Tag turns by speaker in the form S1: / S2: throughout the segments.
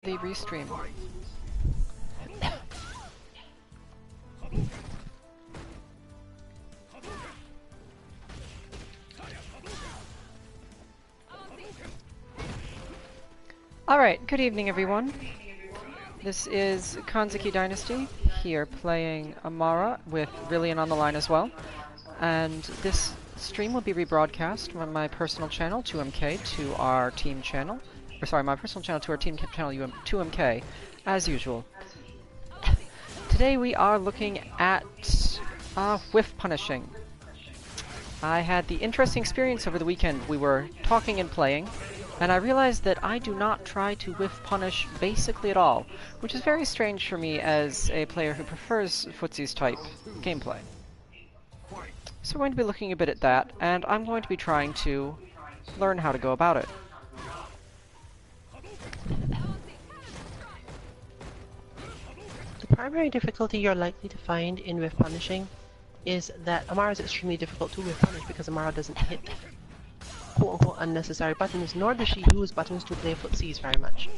S1: the restream. Alright, good evening everyone. This is Kanzaki Dynasty, here playing Amara with Rillian on the line as well. And this stream will be rebroadcast from my personal channel, 2MK, to our team channel. Or sorry, my personal channel to our team channel, 2MK, as usual. Today we are looking at Whiff punishing. I had the interesting experience over the weekend. We were talking and playing, and I realized that I do not try to whiff punish basically at all, which is very strange for me as a player who prefers footsies type gameplay. So we're going to be looking a bit at that, and I'm going to be trying to learn how to go about it.
S2: The primary difficulty you're likely to find in whiff punishing is that Amara is extremely difficult to whiff punish because Amara doesn't hit quote-unquote unnecessary buttons, nor does she use buttons to play footsies very much.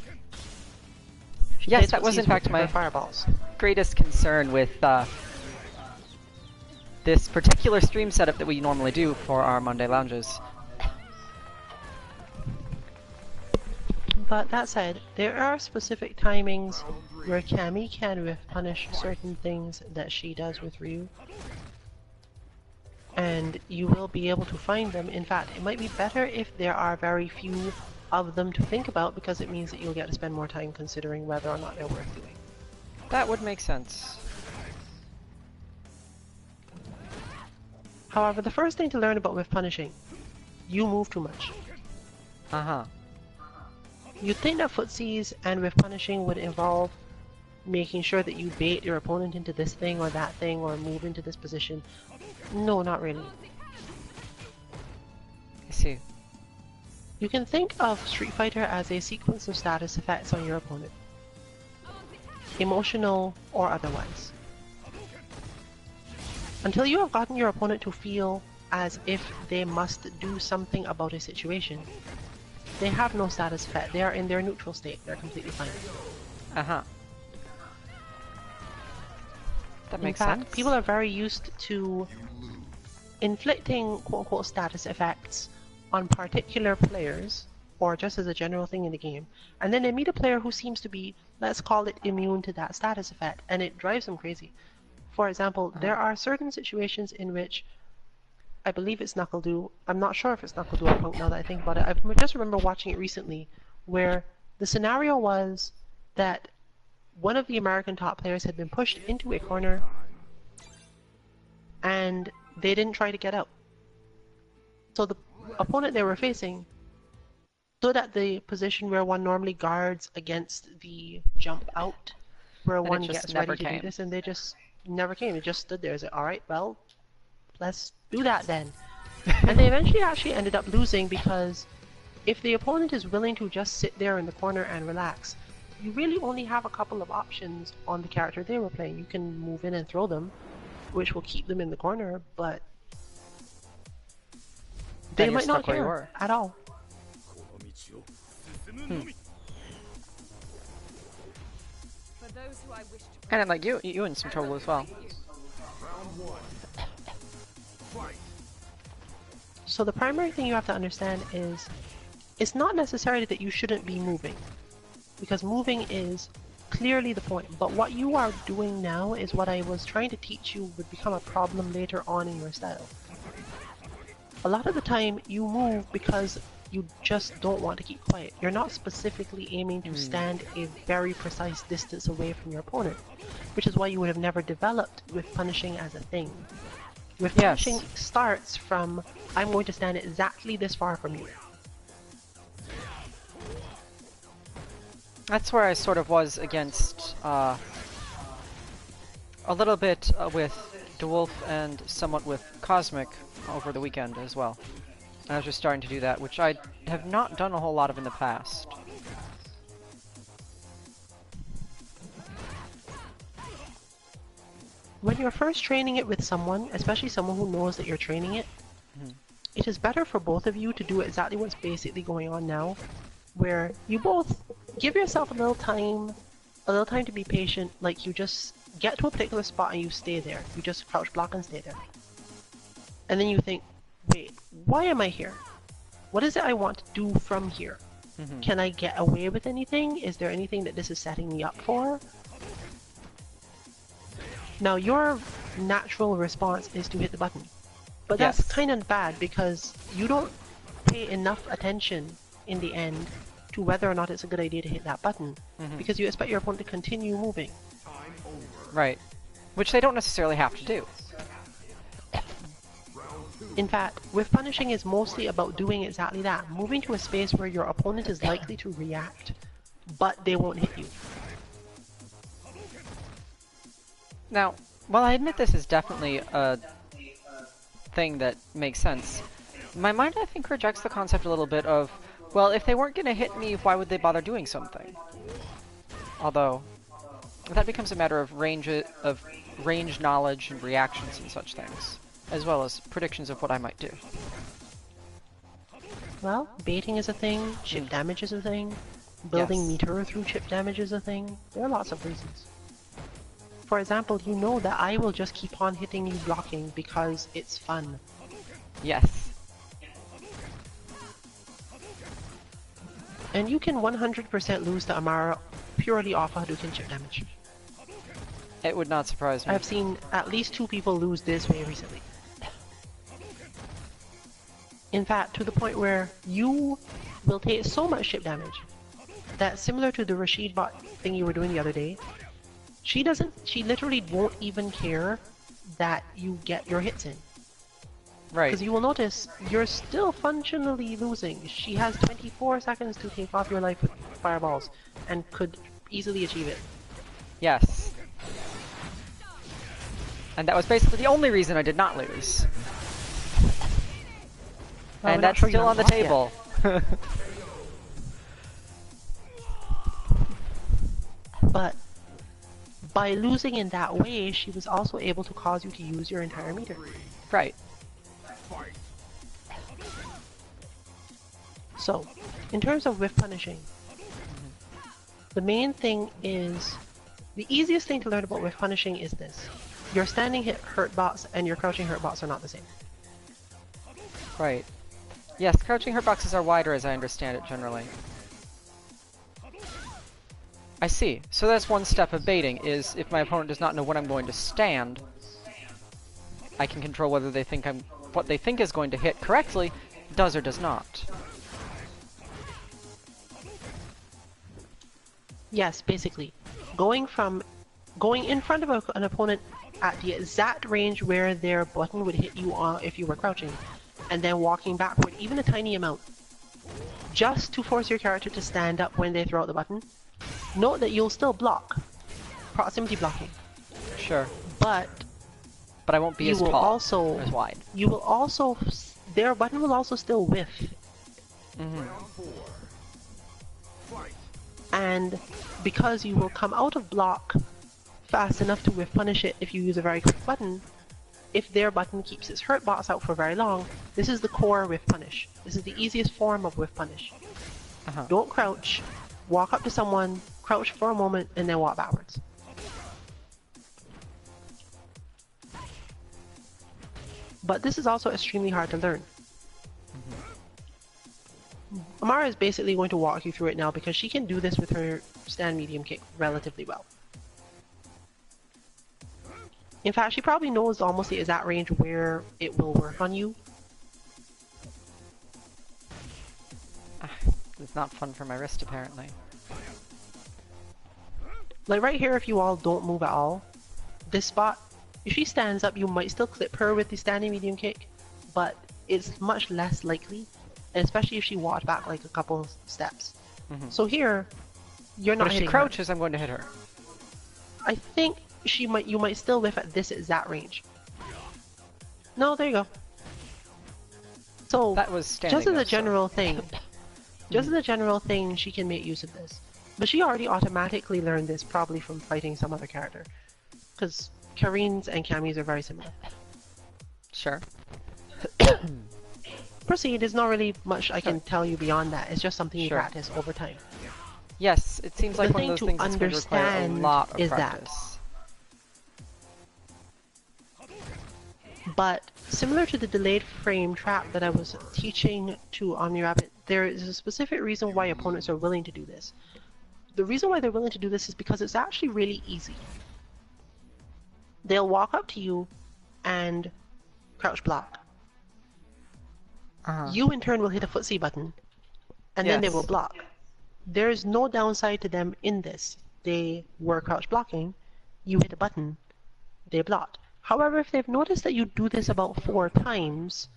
S1: Yes, that was in fact my
S2: fireballs.
S1: Greatest concern with this particular stream setup that we normally do for our Monday lounges.
S2: But that said, there are specific timings where Cammy can whiff punish certain things that she does with Ryu. And you will be able to find them. In fact, it might be better if there are very few of them to think about, because it means that you'll get to spend more time considering whether or not they're worth doing.
S1: That would make sense.
S2: However, the first thing to learn about whiff punishing, you move too much.
S1: Uh-huh.
S2: You'd think that footsies and whiff punishing would involve making sure that you bait your opponent into this thing or that thing or move into this position. No, not really.
S1: I see.
S2: You can think of Street Fighter as a sequence of status effects on your opponent, emotional or otherwise. Until you have gotten your opponent to feel as if they must do something about a situation, they have no status effect. They are in their neutral state. They're completely fine.
S1: Uh-huh. That makes
S2: sense. In
S1: sense.
S2: fact, people are very used to inflicting quote-unquote status effects on particular players, or just as a general thing in the game, and then they meet a player who seems to be, let's call it, immune to that status effect, and it drives them crazy. For example, there are certain situations in which, I believe it's Knuckle Do, I'm not sure if it's Knuckle Do or Punk now that I think about it, I just remember watching it recently, where the scenario was that one of the American top players had been pushed into a corner, and they didn't try to get out. So the opponent they were facing stood at the position where one normally guards against the jump out, where
S1: And
S2: one
S1: it just
S2: gets
S1: never
S2: ready to
S1: came.
S2: do this, and they just never came. It just stood there. It's like, alright, well, let's do that then. And they eventually actually ended up losing, because if the opponent is willing to just sit there in the corner and relax, you really only have a couple of options on the character they were playing. You can move in and throw them, which will keep them in the corner, but they might not care at all.
S1: And I'm like, you in some trouble as well.
S2: So the primary thing you have to understand is, it's not necessarily that you shouldn't be moving, because moving is clearly the point, but what you are doing now is what I was trying to teach you would become a problem later on in your style. A lot of the time you move because you just don't want to keep quiet. You're not specifically aiming to stand a very precise distance away from your opponent, which is why you would have never developed whiff punishing as a thing. Whiff punishing starts from, I'm going to stand exactly this far from you.
S1: That's where I sort of was against a little bit with DeWolf and somewhat with Cosmic over the weekend as well. I was just starting to do that, which I have not done a whole lot of in the past.
S2: When you're first training it with someone, especially someone who knows that you're training it, it is better for both of you to do exactly what's basically going on now, where you both give yourself a little time to be patient. Like, you just get to a particular spot and you stay there. You just crouch block and stay there. And then you think, wait, why am I here? What is it I want to do from here? Can I get away with anything? Is there anything that this is setting me up for? Now, your natural response is to hit the button. But that's
S1: Yes.
S2: kind of bad because you don't pay enough attention in the end to whether or not it's a good idea to hit that button, because you expect your opponent to continue moving.
S1: Right. Which they don't necessarily have to do.
S2: In fact, Whiff punishing is mostly about doing exactly that, moving to a space where your opponent is likely to react, but they won't hit you.
S1: Now, while I admit this is definitely a thing that makes sense, my mind, I think, rejects the concept a little bit of, well, if they weren't going to hit me, why would they bother doing something? Although, that becomes a matter of range knowledge and reactions and such things, as well as predictions of what I might do.
S2: Well, baiting is a thing, chip damage is a thing, building
S1: Yes.
S2: meter through chip damage is a thing. There are lots of reasons. For example, you know that I will just keep on hitting you blocking because it's fun.
S1: Yes.
S2: And you can 100% lose to Amara purely off of Hadouken chip damage.
S1: It would not surprise me.
S2: I've seen at least 2 people lose this way recently. In fact, to the point where you will take so much chip damage that, similar to the Rashid bot thing you were doing the other day, she literally won't even care that you get your hits in.
S1: Right.
S2: Because you will notice you're still functionally losing. She has 24 seconds to take off your life with fireballs and could easily achieve it.
S1: Yes. And that was basically the only reason I did not lose.
S2: Well,
S1: And
S2: we're not
S1: that's
S2: sure you
S1: still on the
S2: haven't lost
S1: table.
S2: But by losing in that way, she was also able to cause you to use your entire meter.
S1: Right.
S2: So, in terms of whiff punishing, the main thing is, the easiest thing to learn about whiff punishing is this. Your standing hit hurt bots and your crouching hurt bots are not the same.
S1: Right. Yes, crouching hurt boxes are wider as I understand it generally. I see. So that's one step of baiting, is if my opponent does not know when I'm going to stand, I can control whether they think what they think is going to hit correctly does or does not.
S2: Yes, basically. Going in front of an opponent at the exact range where their button would hit you on if you were crouching, and then walking backward even a tiny amount, just to force your character to stand up when they throw out the button. Note that you'll still block, proximity blocking,
S1: Sure.
S2: but
S1: But I won't be
S2: you
S1: as
S2: will
S1: tall,
S2: also
S1: as wide.
S2: you will also their button will also still whiff, and because you will come out of block fast enough to whiff punish it if you use a very quick button, if their button keeps its hurt bots out for very long, this is the core whiff punish. This is the easiest form of whiff punish. Don't crouch, walk up to someone, crouch for a moment, and then walk backwards. But this is also extremely hard to learn. Amara is basically going to walk you through it now because she can do this with her stand medium kick relatively well. In fact, she probably knows almost the exact range where it will work on you.
S1: It's not fun for my wrist, apparently.
S2: Like right here, if you all don't move at all, this spot, if she stands up, you might still clip her with the standing medium kick, but it's much less likely, especially if she walked back like a couple steps. So here, you're not
S1: But if she
S2: hitting
S1: crouches, I'm going to hit her.
S2: her. I think you might still whiff at this exact range. No, there you go. So
S1: That was standing
S2: just as
S1: though,
S2: a
S1: so-
S2: general thing, she can make use of this. But she already automatically learned this probably from fighting some other character, because Karines and Camis are very similar.
S1: Sure.
S2: Proceed. There's not really much I can tell you beyond that. It's just something you
S1: Sure.
S2: practice over time.
S1: Yes, it seems like
S2: The
S1: one of
S2: thing
S1: those
S2: to
S1: things that's going to require a
S2: understand
S1: lot of
S2: is that.
S1: practice.
S2: But similar to the delayed frame trap that I was teaching to OmniRabbit, there is a specific reason why opponents are willing to do this. The reason why they're willing to do this is because it's actually really easy. They'll walk up to you and crouch block. You in turn will hit a footsie button, and then they will
S1: Yes.
S2: block. There is no downside to them in this. They were crouch blocking, you hit a button, they blocked. However, if they've noticed that you do this about 4 times,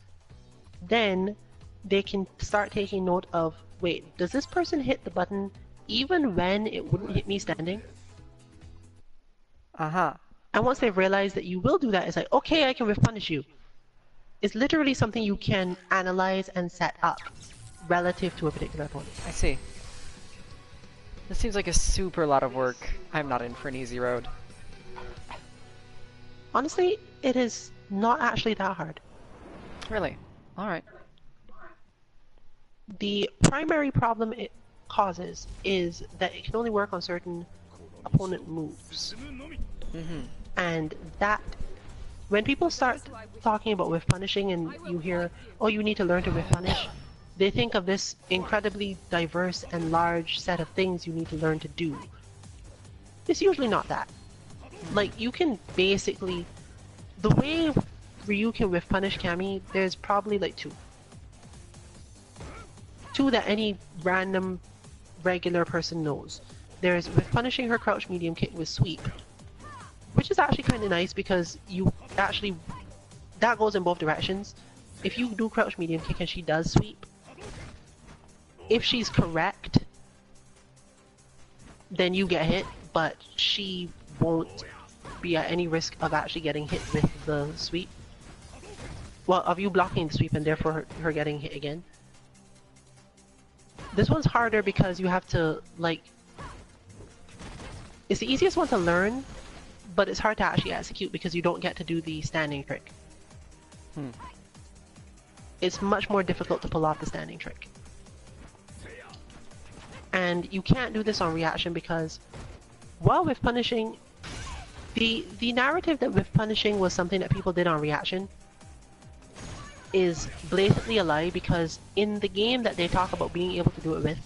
S2: then they can start taking note of, wait, does this person hit the button even when it wouldn't hit me standing? And once they've realized that you will do that, it's like, okay, I can whiff punish you. It's literally something you can analyze and set up relative to a particular opponent.
S1: I see. This seems like a super lot of work. I'm not in for an easy road.
S2: Honestly, it is not actually that hard.
S1: Really? Alright.
S2: The primary problem it causes is that it can only work on certain opponent moves. And that, when people start talking about whiff punishing and you hear, oh, you need to learn to whiff punish, they think of this incredibly diverse and large set of things you need to learn to do. It's usually not that. Like, you can basically, the way Ryu can whiff punish Cammy, there's probably like 2. 2 that any random regular person knows. There's whiff punishing her crouch medium kick with sweep, which is actually kind of nice because you actually, that goes in both directions. If you do crouch medium kick and she does sweep, if she's correct, then you get hit, but she won't be at any risk of actually getting hit with the sweep. Well, of you blocking the sweep and therefore her getting hit again. This one's harder because you have to, like, it's the easiest one to learn, but it's hard to actually execute because you don't get to do the standing trick. It's much more difficult to pull off the standing trick. And you can't do this on reaction because, while whiff punishing, the narrative that whiff punishing was something that people did on reaction is blatantly a lie, because in the game that they talk about being able to do it with,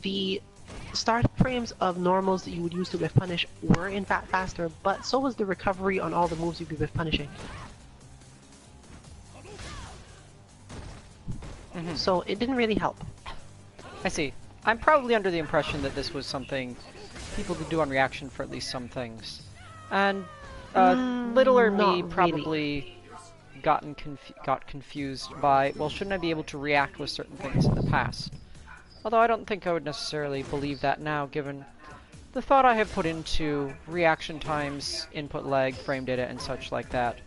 S2: the start frames of normals that you would use to whiff punish were in fact faster, but so was the recovery on all the moves you'd be whiff punishing. So it didn't really help.
S1: I see. I'm probably under the impression that this was something people could do on reaction for at least some things. And littler me
S2: not
S1: probably got confused by, well, shouldn't I be able to react with certain things in the past? Although I don't think I would necessarily believe that now, given the thought I have put into reaction times, input lag, frame data, and such like that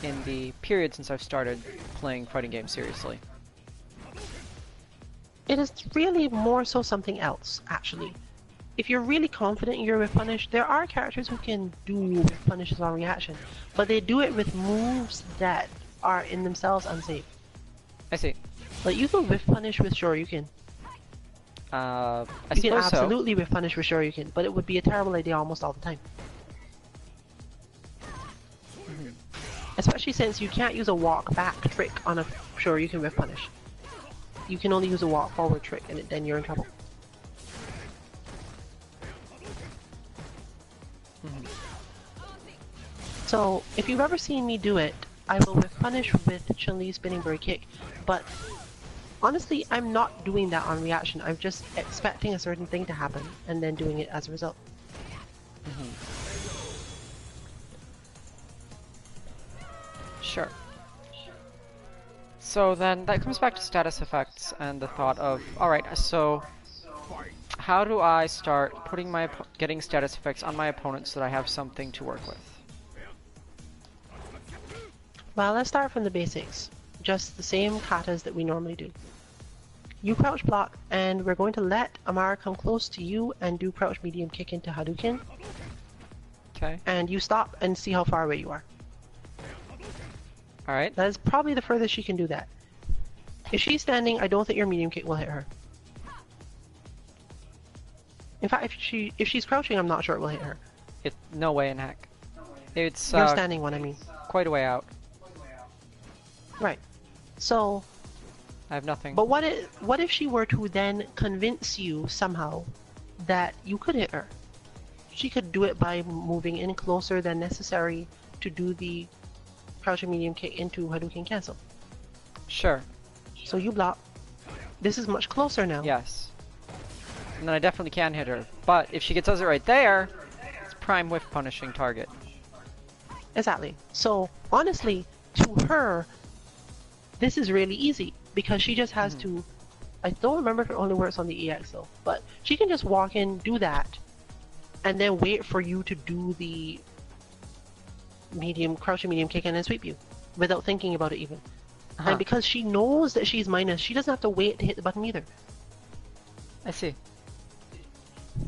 S1: in the period since I've started playing fighting games seriously.
S2: It is really more so something else, actually. If you're really confident in your whiff punish, there are characters who can do whiff punishes on reaction, but they do it with moves that are in themselves unsafe.
S1: I see.
S2: Like, you can whiff punish with Shoryuken.
S1: I
S2: You can
S1: suppose so.
S2: absolutely whiff punish with Shoryuken, but it would be a terrible idea almost all the time. Especially since you can't use a walk back trick on a Shoryuken whiff punish. You can only use a walk forward trick, and then you're in trouble. So, if you've ever seen me do it, I will whiff punish with Chun-Li's spinning bird kick, but honestly, I'm not doing that on reaction. I'm just expecting a certain thing to happen, and then doing it as a result.
S1: Sure. So then that comes back to status effects and the thought of, alright, so how do I start putting getting status effects on my opponents so that I have something to work with?
S2: Well, let's start from the basics. Just the same katas that we normally do. You crouch block, and we're going to let Amara come close to you and do crouch medium kick into Hadouken.
S1: Okay.
S2: And you stop and see how far away you are.
S1: Alright.
S2: That is probably the furthest she can do that. If she's standing, I don't think your medium kick will hit her. In fact, if she's crouching, I'm not sure it will hit her.
S1: It's no way in heck. It's
S2: You're standing one, I mean.
S1: quite a way out.
S2: Right. So,
S1: I have nothing.
S2: but what if she were to then convince you somehow that you could hit her? She could do it by moving in closer than necessary to do the crouching medium kick into Hadouken cancel.
S1: Sure.
S2: So you block. This is much closer now.
S1: Yes. And then I definitely can hit her. But if she gets us it right there, it's prime whiff punishing target.
S2: Exactly. So honestly, to her, this is really easy because she just has to. I don't remember if it only works on the EX though, but she can just walk in, do that, and then wait for you to do the crouching medium kick and then sweep you without thinking about it even. And because she knows that she's minus, she doesn't have to wait to hit the button either.
S1: I see.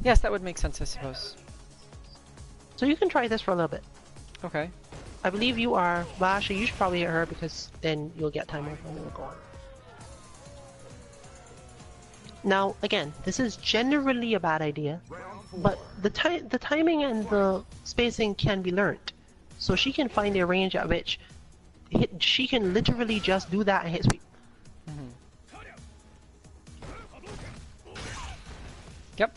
S1: Yes, that would make sense, I suppose.
S2: So you can try this for a little bit.
S1: Okay.
S2: I believe you are. Well, actually, you should probably hit her because then you'll get timer and it will go on. Now, again, this is generally a bad idea, but the timing and the spacing can be learned. So she can find a range at which she can literally just do that and hit sweep.
S1: Yep.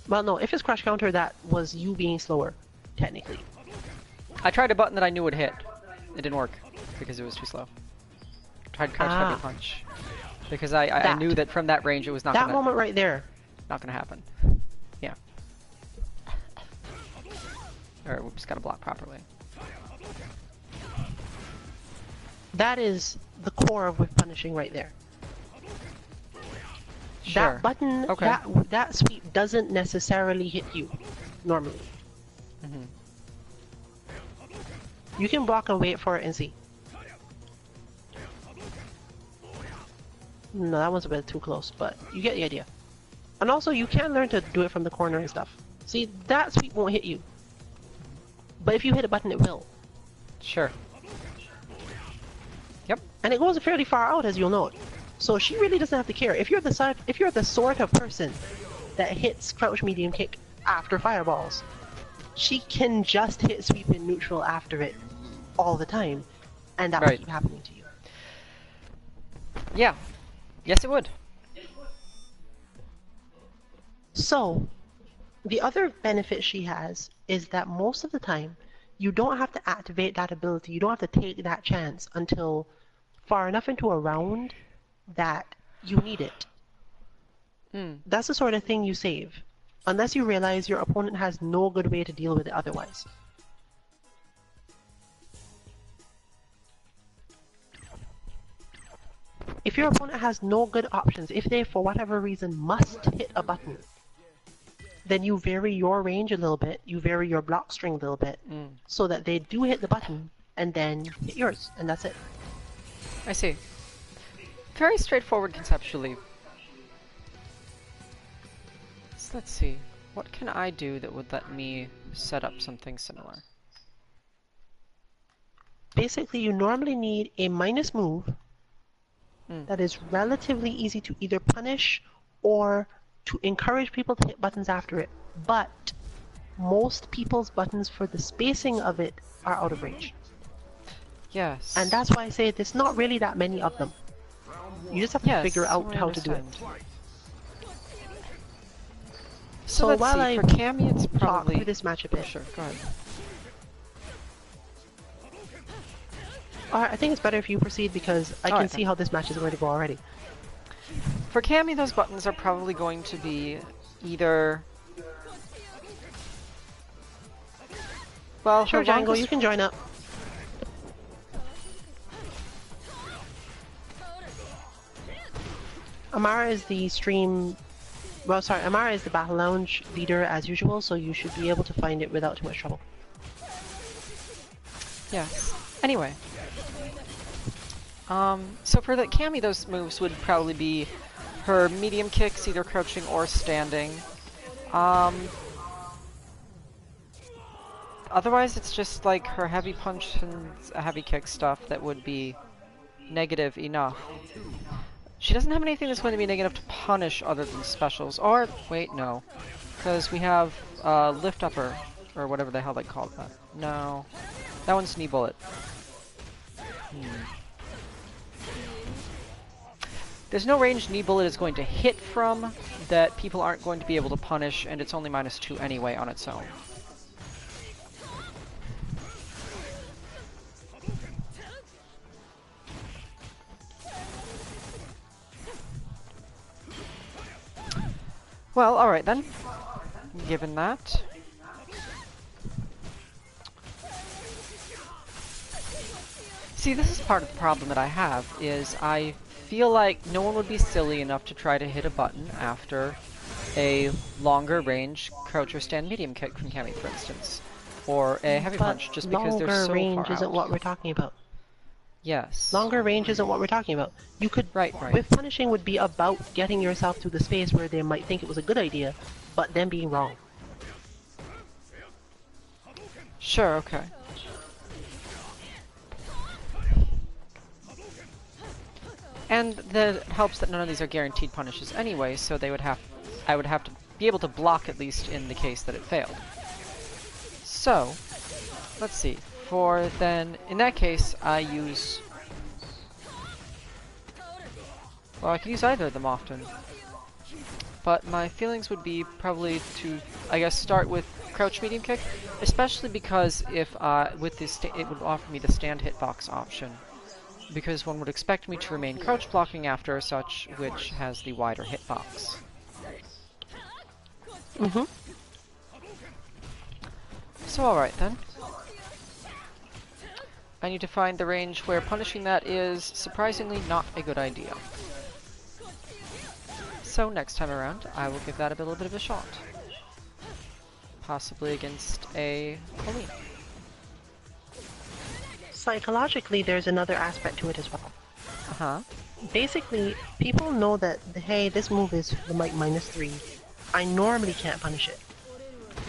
S2: Well, no, if it's crash counter, that was you being slower, technically.
S1: I tried a button that I knew would hit. It didn't work because it was too slow. Tried crouch heavy punch because I knew that from that range it was not
S2: that moment right there.
S1: Not gonna happen. Yeah. Or we just gotta block properly.
S2: That is the core of whiff punishing right there.
S1: Sure.
S2: That button, that sweep doesn't necessarily hit you, normally. You can block and wait for it and see. No, that one's a bit too close, but you get the idea. And also, you can learn to do it from the corner and stuff. See, that sweep won't hit you. But if you hit a button, it will.
S1: Sure. Yep.
S2: And it goes fairly far out, as you'll note. So she really doesn't have to care. If you're the sort of person that hits crouch medium kick after fireballs, she can just hit sweep in neutral after it all the time, and that will keep happening to you.
S1: Yeah. Yes, it would.
S2: So, the other benefit she has is that most of the time, you don't have to activate that ability. You don't have to take that chance until far enough into a round that you need it. That's the sort of thing you save, unless you realize your opponent has no good way to deal with it otherwise. If your opponent has no good options, if they for whatever reason must hit a button, then you vary your range a little bit, you vary your block string a little bit, so that they do hit the button and then hit yours, and that's it.
S1: I see. Very straightforward conceptually. So let's see. What can I do that would let me set up something similar?
S2: Basically, you normally need a minus move that is relatively easy to either punish or to encourage people to hit buttons after it. But most people's buttons for the spacing of it are out of range.
S1: Yes.
S2: And that's why I say there's not really that many of them. You just have to figure out how to do it.
S1: So
S2: while
S1: see.
S2: I
S1: For Cammy, it's
S2: talk
S1: probably
S2: through this match a bit.
S1: Sure, go ahead.
S2: I think it's better if you proceed because I can see how this match is going to go already.
S1: For Cammy, those buttons are probably going to be either... Well,
S2: Sure, Django, you can join up. Amara is the stream... Well, sorry, Amara is the Battle Lounge leader as usual, so you should be able to find it without too much trouble.
S1: Yes. Anyway. So for the Cammy, those moves would probably be her medium kicks, either crouching or standing. Otherwise, it's just like her heavy punch and heavy kick stuff that would be negative enough. She doesn't have anything that's going to be negative to punish other than specials. Or, wait, no. Because we have lift upper, or whatever the hell they call that. No. That one's knee bullet. There's no range knee bullet is going to hit from that people aren't going to be able to punish, and it's only -2 anyway on its own. Well, alright then. Given that. See, this is part of the problem that I have, is I feel like no one would be silly enough to try to hit a button after a longer range crouch or stand medium kick from Cammy, for instance. Or a heavy punch, just because they're so far out.
S2: Longer range isn't what we're talking about.
S1: Yes.
S2: Longer range isn't what we're talking about. You could...
S1: Right.
S2: Whiff punishing would be about getting yourself to the space where they might think it was a good idea, but then being wrong.
S1: Sure, okay. And that helps that none of these are guaranteed punishes anyway, so I would have to be able to block at least in the case that it failed. So, let's see. In that case, I use... Well, I could use either of them often. But my feelings would be probably to, I guess, start with crouch medium kick, especially because if, with this, it would offer me the stand hitbox option. Because one would expect me to remain crouch blocking after such, which has the wider hitbox.
S2: Mm-hmm.
S1: So alright then. I need to find the range where punishing that is surprisingly not a good idea. So next time around, I will give that a little bit of a shot. Possibly against a Colleen.
S2: Psychologically, there's another aspect to it as well.
S1: Uh-huh.
S2: Basically, people know that, hey, this move is like -3. I normally can't punish it.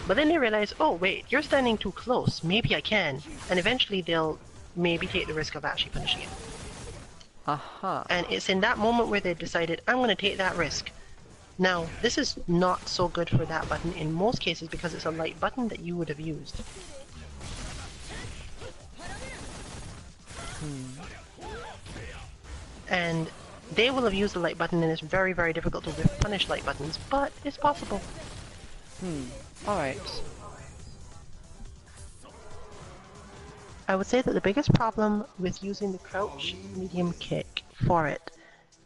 S2: But then they realize, oh wait, you're standing too close, maybe I can. And eventually they'll maybe take the risk of actually punishing it.
S1: Uh-huh.
S2: And it's in that moment where they've decided, I'm going to take that risk. Now, this is not so good for that button in most cases because it's a light button that you would have used. And they will have used the light button and it's very, very difficult to punish light buttons, but it's possible.
S1: Alright.
S2: I would say that the biggest problem with using the crouch medium kick for it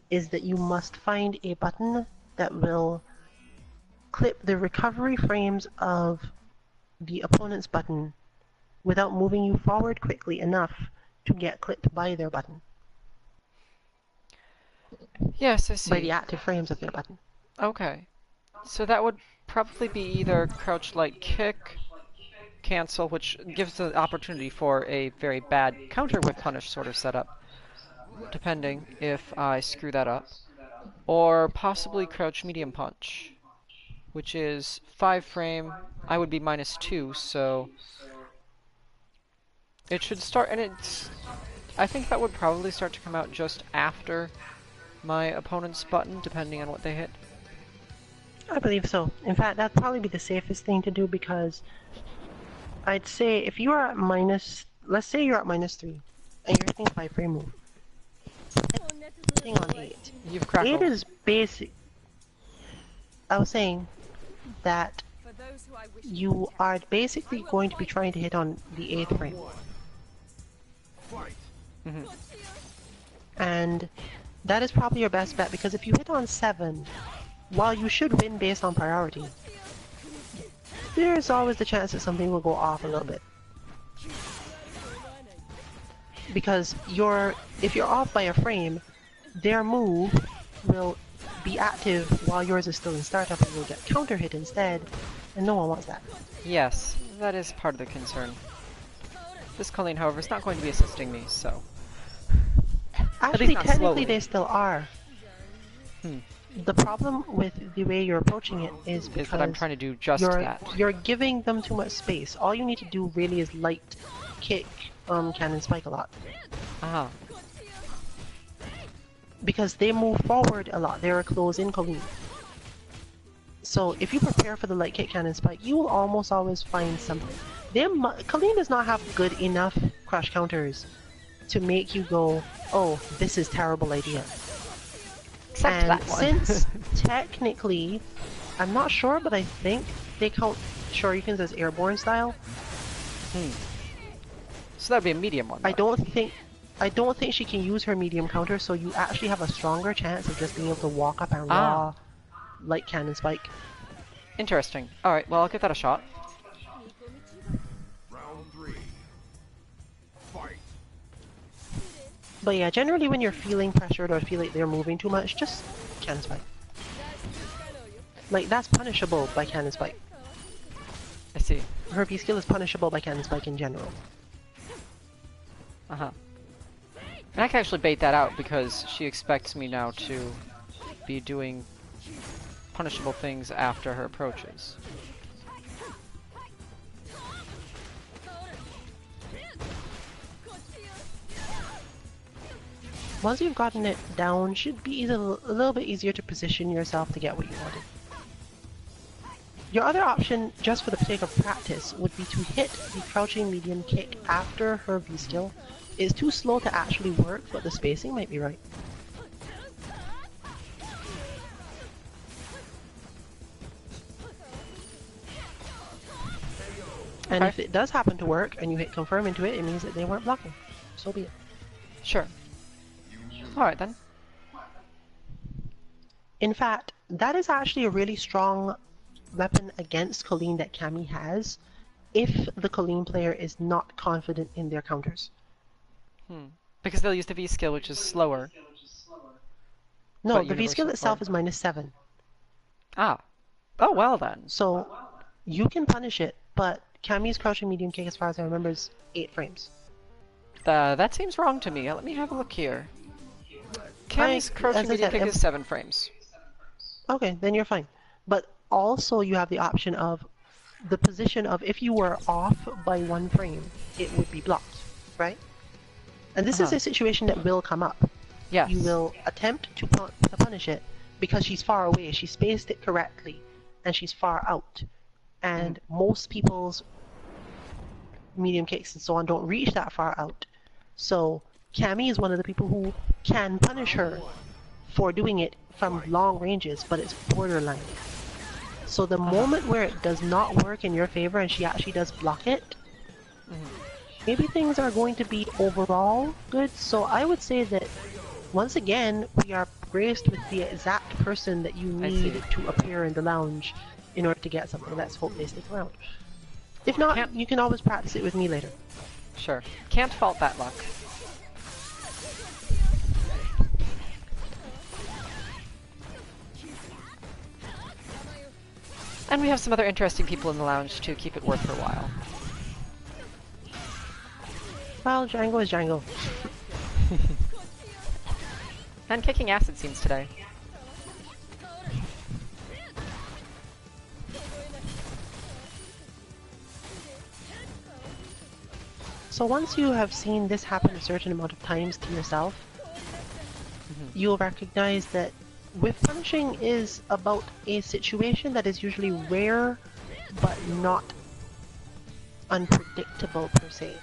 S2: is that you must find a button that will clip the recovery frames of the opponent's button without moving you forward quickly enough to get clipped by their button.
S1: Yes, I see.
S2: By the active frames of their button.
S1: Okay. So that would probably be either crouch light kick, cancel, which gives the opportunity for a very bad counter with punish sort of setup, depending if I screw that up, or possibly crouch medium punch, which is 5 frame. I would be -2, so it should start, and I think that would probably start to come out just after my opponent's button, depending on what they hit.
S2: I believe so. In fact, that'd probably be the safest thing to do because I'd say if you are at let's say you're at -3 and you're hitting a 5 frame move. Hitting on 8.
S1: You've crackled.
S2: 8 is basic. I was saying that you are basically going to be trying to hit on the 8th frame. And that is probably your best bet because if you hit on 7, while you should win based on priority, there's always the chance that something will go off a little bit. Because if you're off by a frame, their move will be active while yours is still in startup and you'll get counter hit instead, and no one wants that.
S1: Yes, that is part of the concern. This Colleen, however, is not going to be assisting me, so...
S2: Actually, technically they still are. The problem with the way you're approaching it is because
S1: that I'm trying to do just that.
S2: You're giving them too much space. All you need to do really is light kick cannon spike a lot. because they move forward a lot. They're a close-in Colleen. So if you prepare for the light kick cannon spike, you will almost always find something. Colleen does not have good enough crush counters to make you go, oh, this is terrible idea.
S1: Except
S2: And
S1: that one.
S2: since technically, I'm not sure, but I think they count shurikens as airborne style.
S1: So that would be a medium one. Though.
S2: I don't think she can use her medium counter, so you actually have a stronger chance of just being able to walk up and raw light cannon spike.
S1: Interesting. Alright, well I'll give that a shot.
S3: Round 3. Fight.
S2: But yeah, generally when you're feeling pressured or feel like they're moving too much, just cannon spike. Like, that's punishable by cannon spike.
S1: I see.
S2: Her V-skill is punishable by cannon spike in general.
S1: Uh-huh. And I can actually bait that out because she expects me now to be doing punishable things after her approaches.
S2: Once you've gotten it down, should be a little bit easier to position yourself to get what you wanted. Your other option, just for the sake of practice, would be to hit the crouching medium kick after her V-skill. It's too slow to actually work, but the spacing might be right. And if it does happen to work, and you hit confirm into it, it means that they weren't blocking. So be it.
S1: Sure. Alright then.
S2: In fact, that is actually a really strong weapon against Colleen that Cammy has, if the Colleen player is not confident in their counters.
S1: Because they'll use the V skill, which is slower.
S2: No, the V skill itself is -7.
S1: Ah. Oh well then.
S2: So you can punish it, but Cammy's crouching medium kick, as far as I remember, is 8 frames.
S1: That seems wrong to me. Let me have a look here. Cammy's crouching medium kick is 7 frames.
S2: Okay, then you're fine. But also you have the option of the position of if you were off by 1 frame, it would be blocked, right? And this is a situation that will come up.
S1: Yes.
S2: You will attempt to punish it because she's far away, she spaced it correctly, and she's far out. And most people's medium kicks and so on don't reach that far out. So Cammy is one of the people who can punish her for doing it from long ranges, but it's borderline. So the moment where it does not work in your favor and she actually does block it, maybe things are going to be overall good. So I would say that once again we are graced with the exact person that you need to appear in the lounge in order to get something. Let's hope they stick around. If not, you can always practice it with me later.
S1: Sure. Can't fault that luck. And we have some other interesting people in the lounge to keep it worth for a while.
S2: Well, Django is Django.
S1: And kicking ass, it seems, today.
S2: So once you have seen this happen a certain amount of times to yourself, you'll recognize that whiff punishing is about a situation that is usually rare, but not unpredictable per se.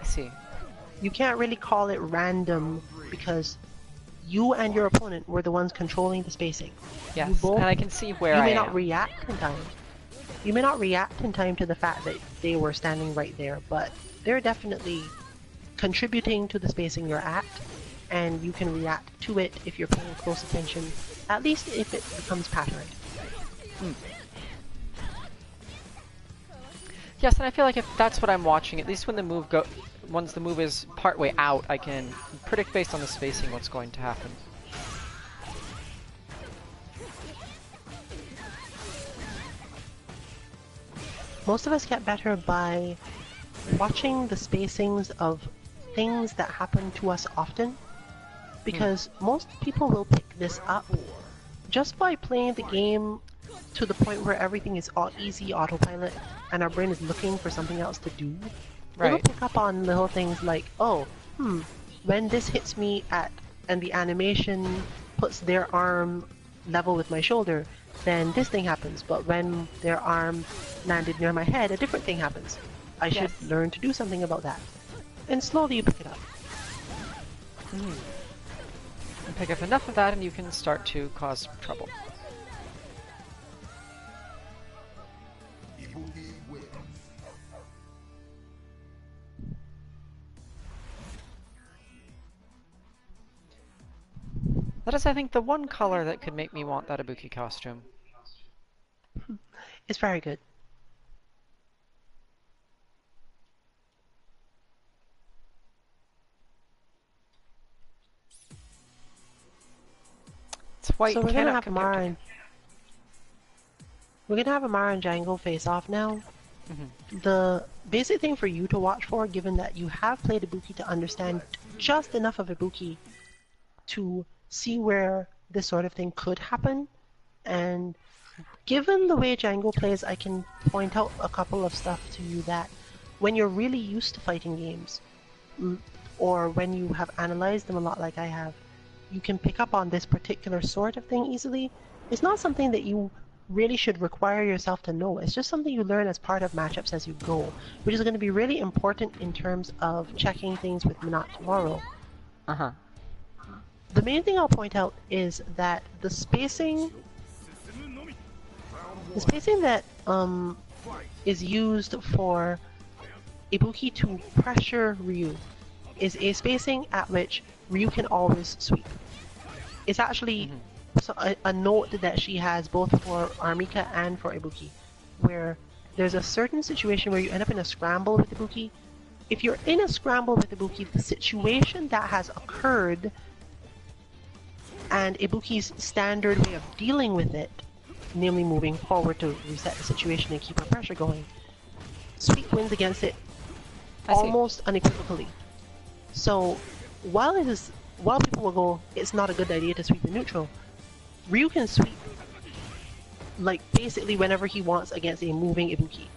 S1: I see.
S2: You can't really call it random because you and your opponent were the ones controlling the spacing.
S1: Yes, and I can see where I am.
S2: You may not react in time. You may not react in time to the fact that they were standing right there, but they're definitely contributing to the spacing you're at, and you can react to it if you're paying close attention, at least if it becomes patterned.
S1: Yes, and I feel like if that's what I'm watching, at least when the move once the move is partway out, I can predict based on the spacing what's going to happen.
S2: Most of us get better by watching the spacings of things that happen to us often, because most people will pick this up just by playing the game to the point where everything is easy autopilot and our brain is looking for something else to do. They will pick up on little things like, oh, when this hits me at and the animation puts their arm level with my shoulder, then this thing happens. But when their arm landed near my head, a different thing happens. I should learn to do something about that. And slowly you pick it up.
S1: And pick up enough of that and you can start to cause trouble. That is, I think, the one color that could make me want that Ibuki costume.
S2: It's very good.
S1: It's white.
S2: So we're gonna have
S1: compare
S2: Amara and Django face off now. The basic thing for you to watch for, given that you have played Ibuki to understand just enough of Ibuki to see where this sort of thing could happen, and given the way Django plays, I can point out a couple of stuff to you that when you're really used to fighting games, or when you have analyzed them a lot like I have, you can pick up on this particular sort of thing easily. It's not something that you really should require yourself to know. It's just something you learn as part of matchups as you go, which is going to be really important in terms of checking things with Minot tomorrow. The main thing I'll point out is that the spacing that is used for Ibuki to pressure Ryu is a spacing at which Ryu can always sweep. It's actually a note that she has both for Armika and for Ibuki, where there's a certain situation where you end up in a scramble with Ibuki. If you're in a scramble with Ibuki, the situation that has occurred and Ibuki's standard way of dealing with it, namely moving forward to reset the situation and keep her pressure going, sweep wins against it almost unequivocally. So while people will go, it's not a good idea to sweep in neutral, Ryu can sweep like basically whenever he wants against a moving Ibuki.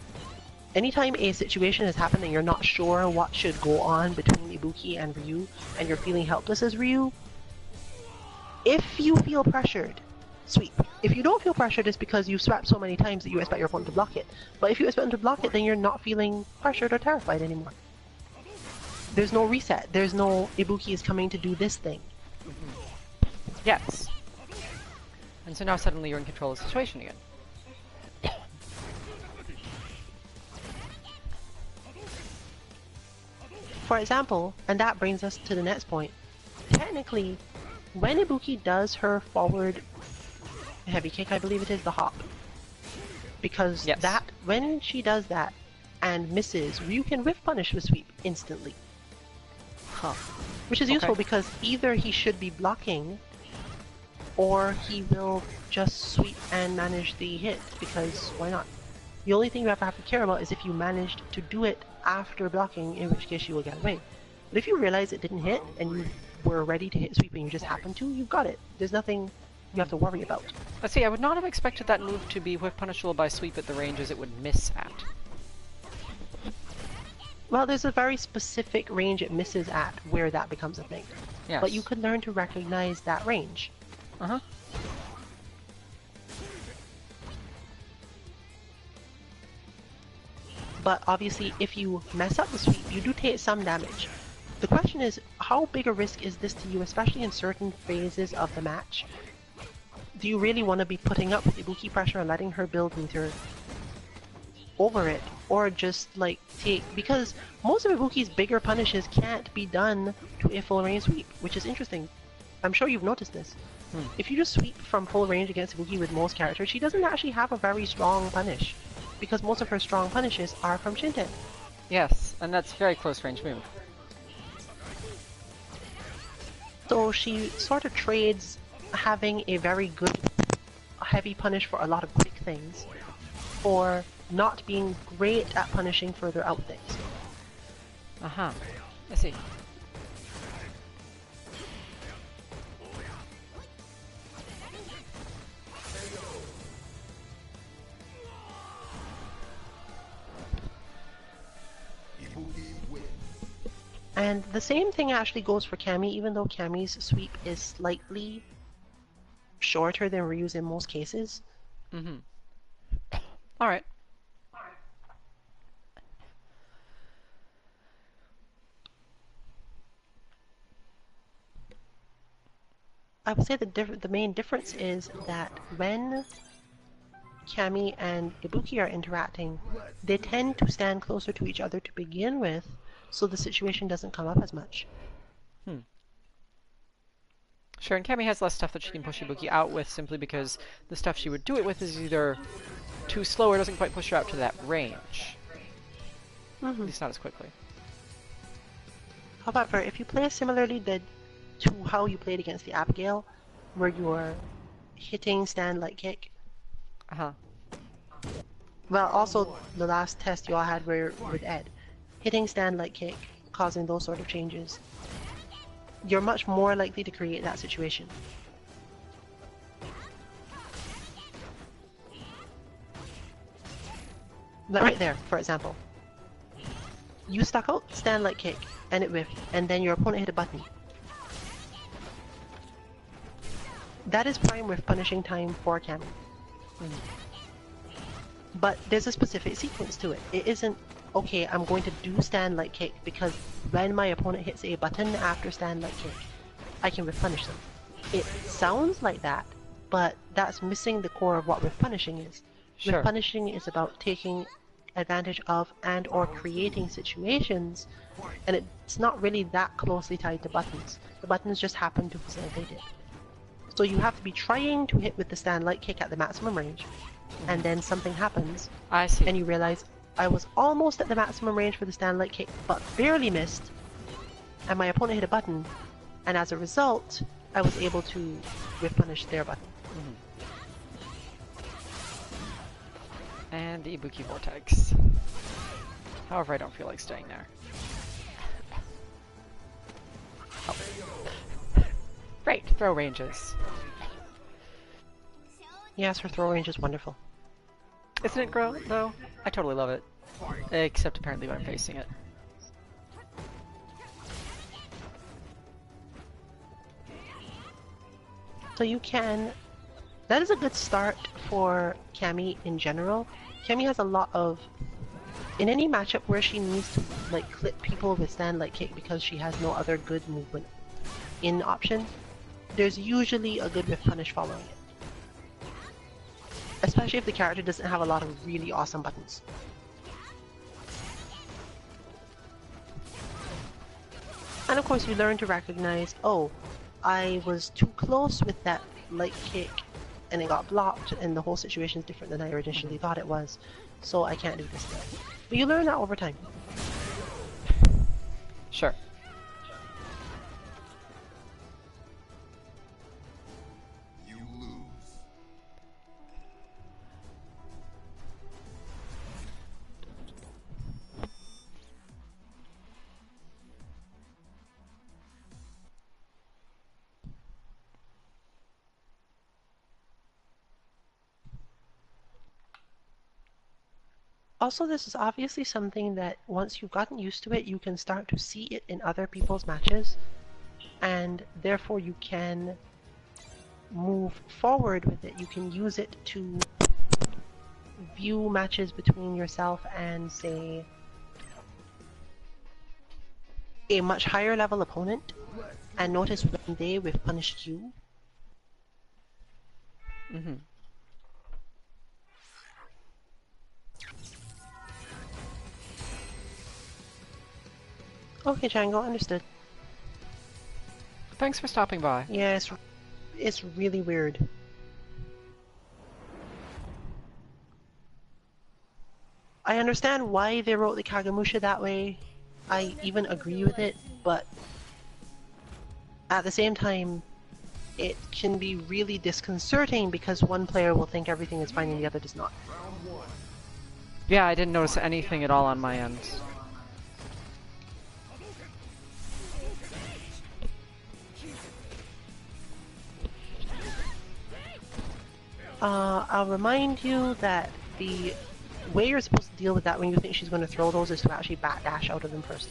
S2: Anytime a situation has happened and you're not sure what should go on between Ibuki and Ryu, and you're feeling helpless as Ryu, if you feel pressured, sweep. If you don't feel pressured, it's because you've swapped so many times that you expect your opponent to block it. But if you expect them to block it, then you're not feeling pressured or terrified anymore. There's no reset. There's no Ibuki is coming to do this thing.
S1: Yes. And so now suddenly you're in control of the situation again.
S2: For example, and that brings us to the next point, technically, when Ibuki does her forward heavy kick, I believe it is, the hop, because that when she does that and misses, Ryu can whiff punish with sweep instantly. Which is useful because either he should be blocking or he will just sweep and manage the hit, because why not? The only thing you have to care about is if you managed to do it after blocking, in which case you will get away. But if you realize it didn't hit and you were ready to hit sweep and you just happened to, you've got it. There's nothing you have to worry about.
S1: Let's see, I would not have expected that move to be whiff punishable by sweep at the ranges it would miss at.
S2: Well, there's a very specific range it misses at where that becomes a thing.
S1: Yes.
S2: But you could learn to recognize that range. But obviously, if you mess up the sweep, you do take some damage. The question is, how big a risk is this to you, especially in certain phases of the match? Do you really want to be putting up with Ibuki pressure and letting her build meter over it? Or just like because most of Ibuki's bigger punishes can't be done to a full range sweep, which is interesting. I'm sure you've noticed this. If you just sweep from full range against Ibuki with most characters, she doesn't actually have a very strong punish, because most of her strong punishes are from Shinten.
S1: Yes, and that's a very close range move.
S2: So she sort of trades having a very good heavy punish for a lot of quick things, for not being great at punishing further out things.
S1: I see.
S2: And the same thing actually goes for Cammy, even though Cammy's sweep is slightly shorter than Ryu's in most cases.
S1: Mm-hmm. All right.
S2: I would say the main difference is that when Cammy and Ibuki are interacting, they tend to stand closer to each other to begin with, so the situation doesn't come up as much.
S1: Sure, and Cammy has less stuff that she can push Ibuki out with simply because the stuff she would do it with is either too slow or doesn't quite push her out to that range. At least not as quickly.
S2: However, if you play similarly to how you played against the Abigail, where you're hitting stand like kick,
S1: Uh-huh.
S2: well, also the last test you all had were with Ed, hitting stand like kick, causing those sort of changes, you're much more likely to create that situation. Like right there, for example. You stuck out stand like kick, and it whiffed, and then your opponent hit a button. That is prime whiff punishing time for Cammy. But there's a specific sequence to it. It isn't, okay, I'm going to do stand like kick because when my opponent hits a button after stand like kick, I can whiff punish them. It sounds like that, but that's missing the core of what whiff punishing is.
S1: Sure.
S2: Whiff punishing is about taking advantage of and or creating situations, and it's not really that closely tied to buttons. The buttons just happen to facilitate it. So you have to be trying to hit with the stand light kick at the maximum range, and then something happens,
S1: I see.
S2: and you realize, I was almost at the maximum range for the stand light kick, but barely missed, and my opponent hit a button, and as a result, I was able to whiff punish their button.
S1: And the Ibuki Vortex. However, I don't feel like staying there. Oh. Great, throw ranges.
S2: Yes, her throw range is wonderful.
S1: Isn't it great, though? I totally love it. Except apparently when I'm facing it.
S2: So you can... That is a good start for Cammy in general. Cammy has a lot of... In any matchup where she needs to like clip people with stand like kick because she has no other good movement in option, there's usually a good whiff punish following it. Especially if the character doesn't have a lot of really awesome buttons. And of course you learn to recognize, oh, I was too close with that light kick and it got blocked and the whole situation is different than I initially thought it was, so I can't do this now. But you learn that over time.
S1: Sure.
S3: You lose.
S2: Also, this is obviously something that once you've gotten used to it, you can start to see it in other people's matches, and therefore you can move forward with it. You can use it to view matches between yourself and, say, a much higher level opponent, and notice when they whiff punished you.
S1: Mm-hmm.
S2: Okay, Django, understood.
S1: Thanks for stopping by.
S2: Yeah, it's really weird. I understand why they wrote the Kagemusha that way. I even agree with it, but at the same time, it can be really disconcerting because one player will think everything is fine and the other does not.
S1: Yeah, I didn't notice anything at all on my end.
S2: I'll remind you that the way you're supposed to deal with that when you think she's going to throw those is to actually backdash out of them first.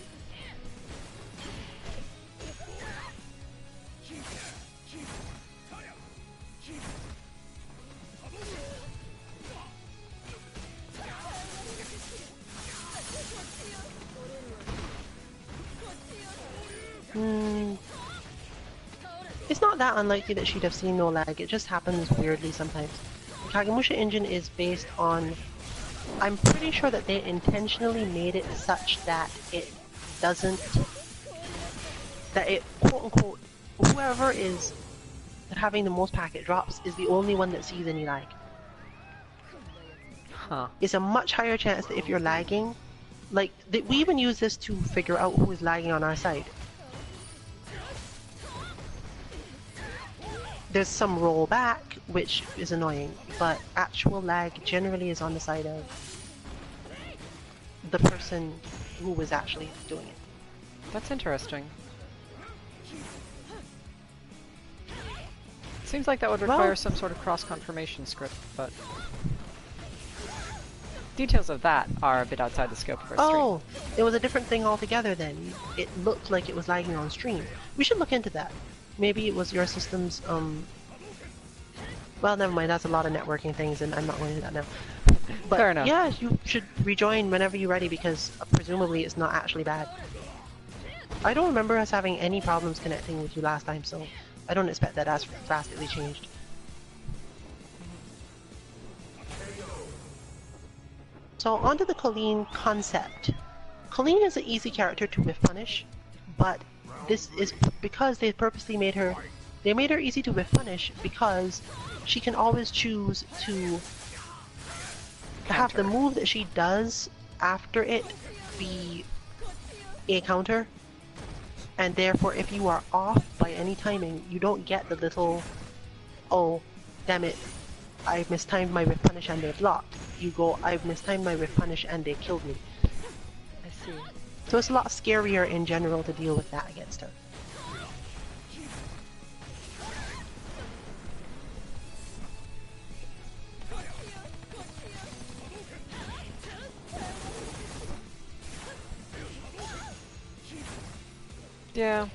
S2: Hmm, it's not that unlikely that she'd have seen no lag, it just happens weirdly sometimes. The Kagemusha engine is based on... I'm pretty sure that they intentionally made it such that it doesn't... that it, quote-unquote, whoever is having the most packet drops is the only one that sees any lag.
S1: Huh.
S2: It's a much higher chance that if you're lagging, like, we even use this to figure out who is lagging on our side. There's some rollback, which is annoying, but actual lag generally is on the side of the person who was actually doing it.
S1: That's interesting. Seems like that would require
S2: Well,
S1: some sort of cross-confirmation script, but... details of that are a bit outside the scope of our stream.
S2: oh, it was a different thing altogether then. It looked like it was lagging on stream. We should look into that. Maybe it was your system's, well, never mind, that's a lot of networking things, and I'm not going to do that now. But
S1: Fair enough.
S2: yeah, you should rejoin whenever you're ready, because presumably it's not actually bad. I don't remember us having any problems connecting with you last time, so I don't expect that that's drastically changed. So onto the Colleen concept. Colleen is an easy character to whiff punish, but this is because they purposely made her... They made her easy to whiff punish because she can always choose to have the move that she does after it be a counter, and therefore if you are off by any timing, you don't get the little, oh, damn it, I've mistimed my whiff punish and they blocked. You go, I've mistimed my whiff punish and they killed me.
S1: I see.
S2: So it's a lot scarier in general to deal with that against her.
S1: Yeah.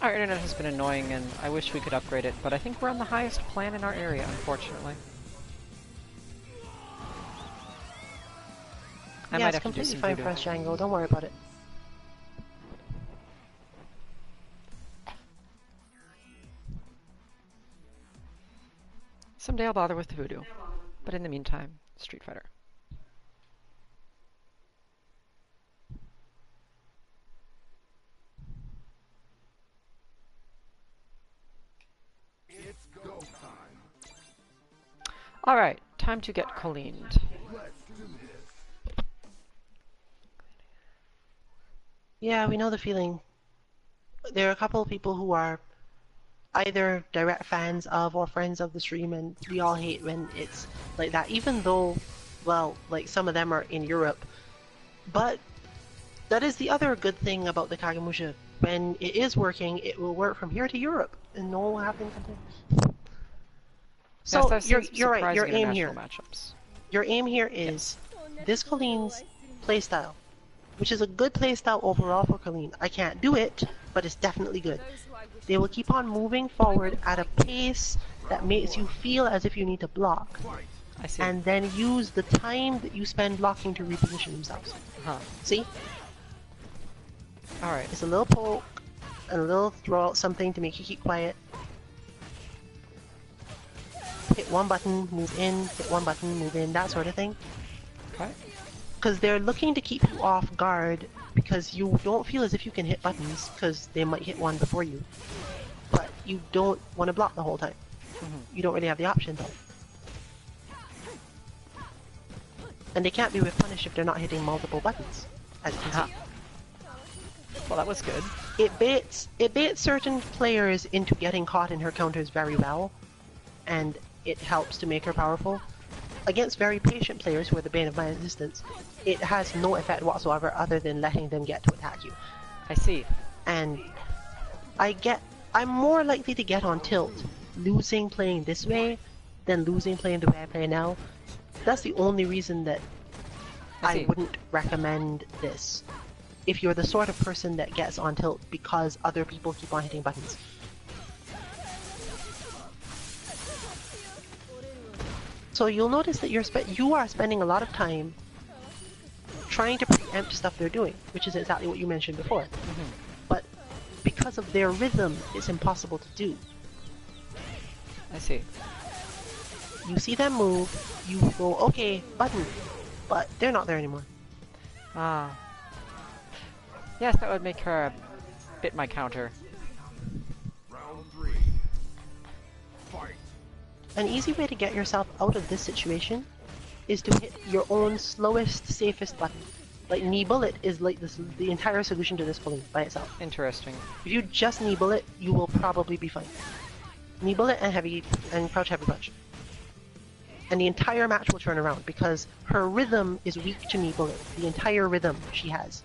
S1: Our internet has been annoying and I wish we could upgrade it, but I think we're on the highest plan in our area, unfortunately. I
S2: Yeah,
S1: might
S2: it's
S1: have to do
S2: completely
S1: some
S2: fine
S1: voodoo.
S2: for us, Django. Don't worry about it.
S1: Someday I'll bother with the voodoo, but in the meantime, Street Fighter.
S3: It's go time.
S1: Alright, time to get Colleened.
S3: Let's do this.
S2: Yeah, we know the feeling. There are a couple of people who are either direct fans of or friends of the stream, and we all hate when it's like that, even though, well, like some of them are in Europe. But that is the other good thing about the Kagemusha. When it is working, it will work from here to Europe, and no one will have to complain. So
S1: Yes, I've seen
S2: you're right. Your
S1: surprising
S2: aim here.
S1: international matchups.
S2: Your aim here is this Colleen's playstyle, which is a good playstyle overall for Colleen. I can't do it, but it's definitely good. They will keep on moving forward at a pace that makes you feel as if you need to block,
S1: I see.
S2: and then use the time that you spend blocking to reposition themselves.
S1: Huh.
S2: See?
S1: Alright.
S2: It's a little poke, and a little throw out something to make you keep quiet. Hit one button, move in, hit one button, move in, that sort of thing.
S1: Okay.
S2: Because they're looking to keep you off guard, because you don't feel as if you can hit buttons, because they might hit one before you. But you don't want to block the whole time. You don't really have the option though. And they can't be with punish if they're not hitting multiple buttons, as you can
S1: Ha.
S2: see.
S1: Well, that was good.
S2: It baits certain players into getting caught in her counters very well, and it helps to make her powerful. Against very patient players who are the bane of my existence, it has no effect whatsoever other than letting them get to attack you.
S1: I see.
S2: And I'm more likely to get on tilt losing playing this way than losing playing the way I play now. That's the only reason that
S1: I
S2: I
S1: see.
S2: wouldn't recommend this. If you're the sort of person that gets on tilt because other people keep on hitting buttons. So you'll notice that you are spending a lot of time trying to preempt stuff they're doing, which is exactly what you mentioned before. because of their rhythm, it's impossible to do.
S1: I see.
S2: You see them move, you go, okay, button, but they're not there anymore.
S1: Ah. Yes, that would make her bit my counter.
S3: Round 3. Fight.
S2: An easy way to get yourself out of this situation is to hit your own slowest, safest button. Like knee bullet is like the entire solution to this Colleen by itself.
S1: Interesting.
S2: If you just knee bullet, you will probably be fine. Knee bullet and crouch heavy punch. And the entire match will turn around because her rhythm is weak to knee bullet. The entire rhythm she has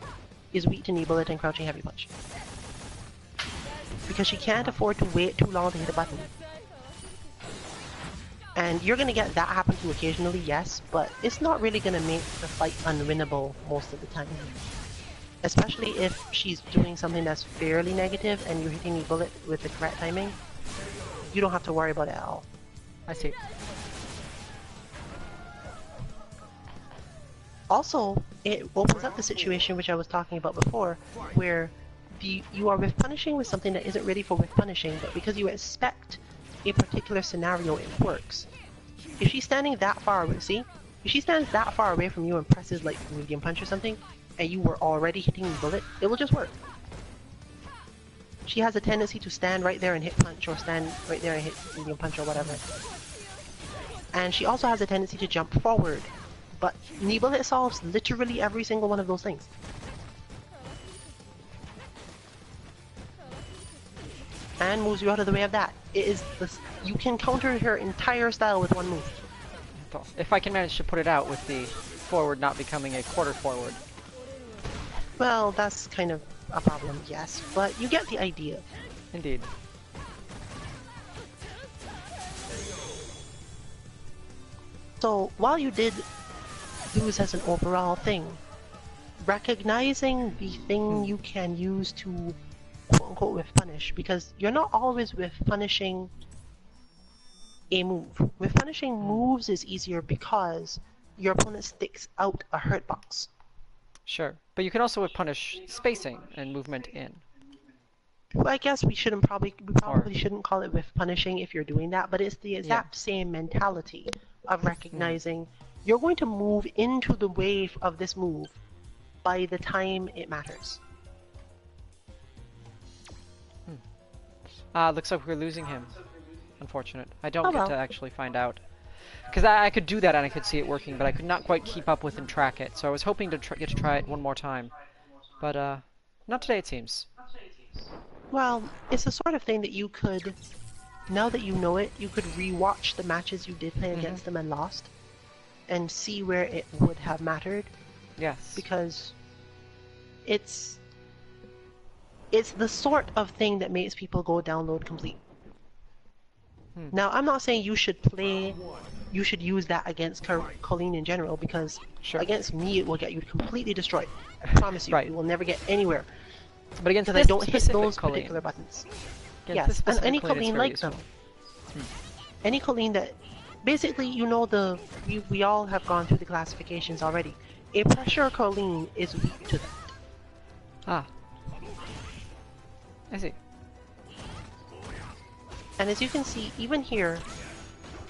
S2: is weak to knee bullet and crouching heavy punch. Because she can't afford to wait too long to hit a button. And you're gonna get that happen to occasionally, yes, but it's not really gonna make the fight unwinnable most of the time. Especially if she's doing something that's fairly negative and you're hitting knee bullet with the correct timing. You don't have to worry about it at all.
S1: I see.
S2: Also, it opens up the situation which I was talking about before, where you are whiff punishing with something that isn't ready for whiff punishing, but because you expect a particular scenario, it works. If she's standing that far away, see? If she stands that far away from you and presses like medium punch or something, and you were already hitting the bullet, it will just work. She has a tendency to stand right there and hit punch, or stand right there and hit medium punch or whatever. And she also has a tendency to jump forward. But knee bullet solves literally every single one of those things. And moves you out of the way of that. It is this, you can counter her entire style with one move.
S1: If I can manage to put it out with the forward not becoming a quarter forward.
S2: Well, that's kind of a problem, yes, but you get the idea.
S1: Indeed.
S2: So, while you did lose as an overall thing, recognizing the thing you can use to quote-unquote whiff punish, because you're not always whiff punishing a move. Whiff punishing moves is easier because your opponent sticks out a hurt box.
S1: Sure. But you can also punish spacing and movement in.
S2: Well, I guess we probably shouldn't call it whiff punishing if you're doing that, but it's the exact same mentality of recognizing you're going to move into the wave of this move by the time it matters.
S1: Looks like we're losing him. Unfortunate. I don't get to actually find out. Because I could do that and I could see it working, but I could not quite keep up with and track it. So I was hoping to get to try it one more time. But, not today it seems.
S2: Well, it's the sort of thing that you could, now that you know it, you could re-watch the matches you did play against them and lost, and see where it would have mattered.
S1: Yes.
S2: Because it's the sort of thing that makes people go download complete. Now, I'm not saying you should use that against Colleen in general, because against me it will get you completely destroyed. I promise you, you will never get anywhere.
S1: But against
S2: because I don't hit those particular buttons. Yes, and any Colleen like them. Any Colleen that, basically, you know, we all have gone through the classifications already. A pressure Colleen is weak to that.
S1: Ah. I see.
S2: And as you can see, even here,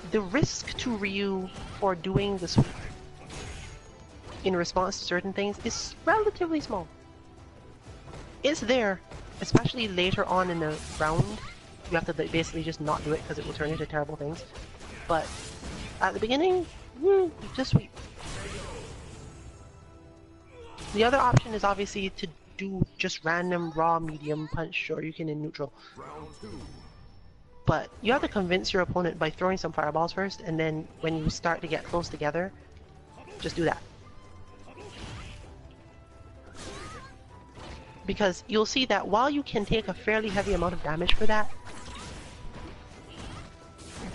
S2: the risk to Ryu for doing the sweep in response to certain things is relatively small. It's there, especially later on in the round. You have to basically just not do it because it will turn into terrible things. But at the beginning, just sweep. The other option is obviously to do just random raw medium punch, or you can in neutral. But you have to convince your opponent by throwing some fireballs first, and then when you start to get close together, just do that. Because you'll see that while you can take a fairly heavy amount of damage for that,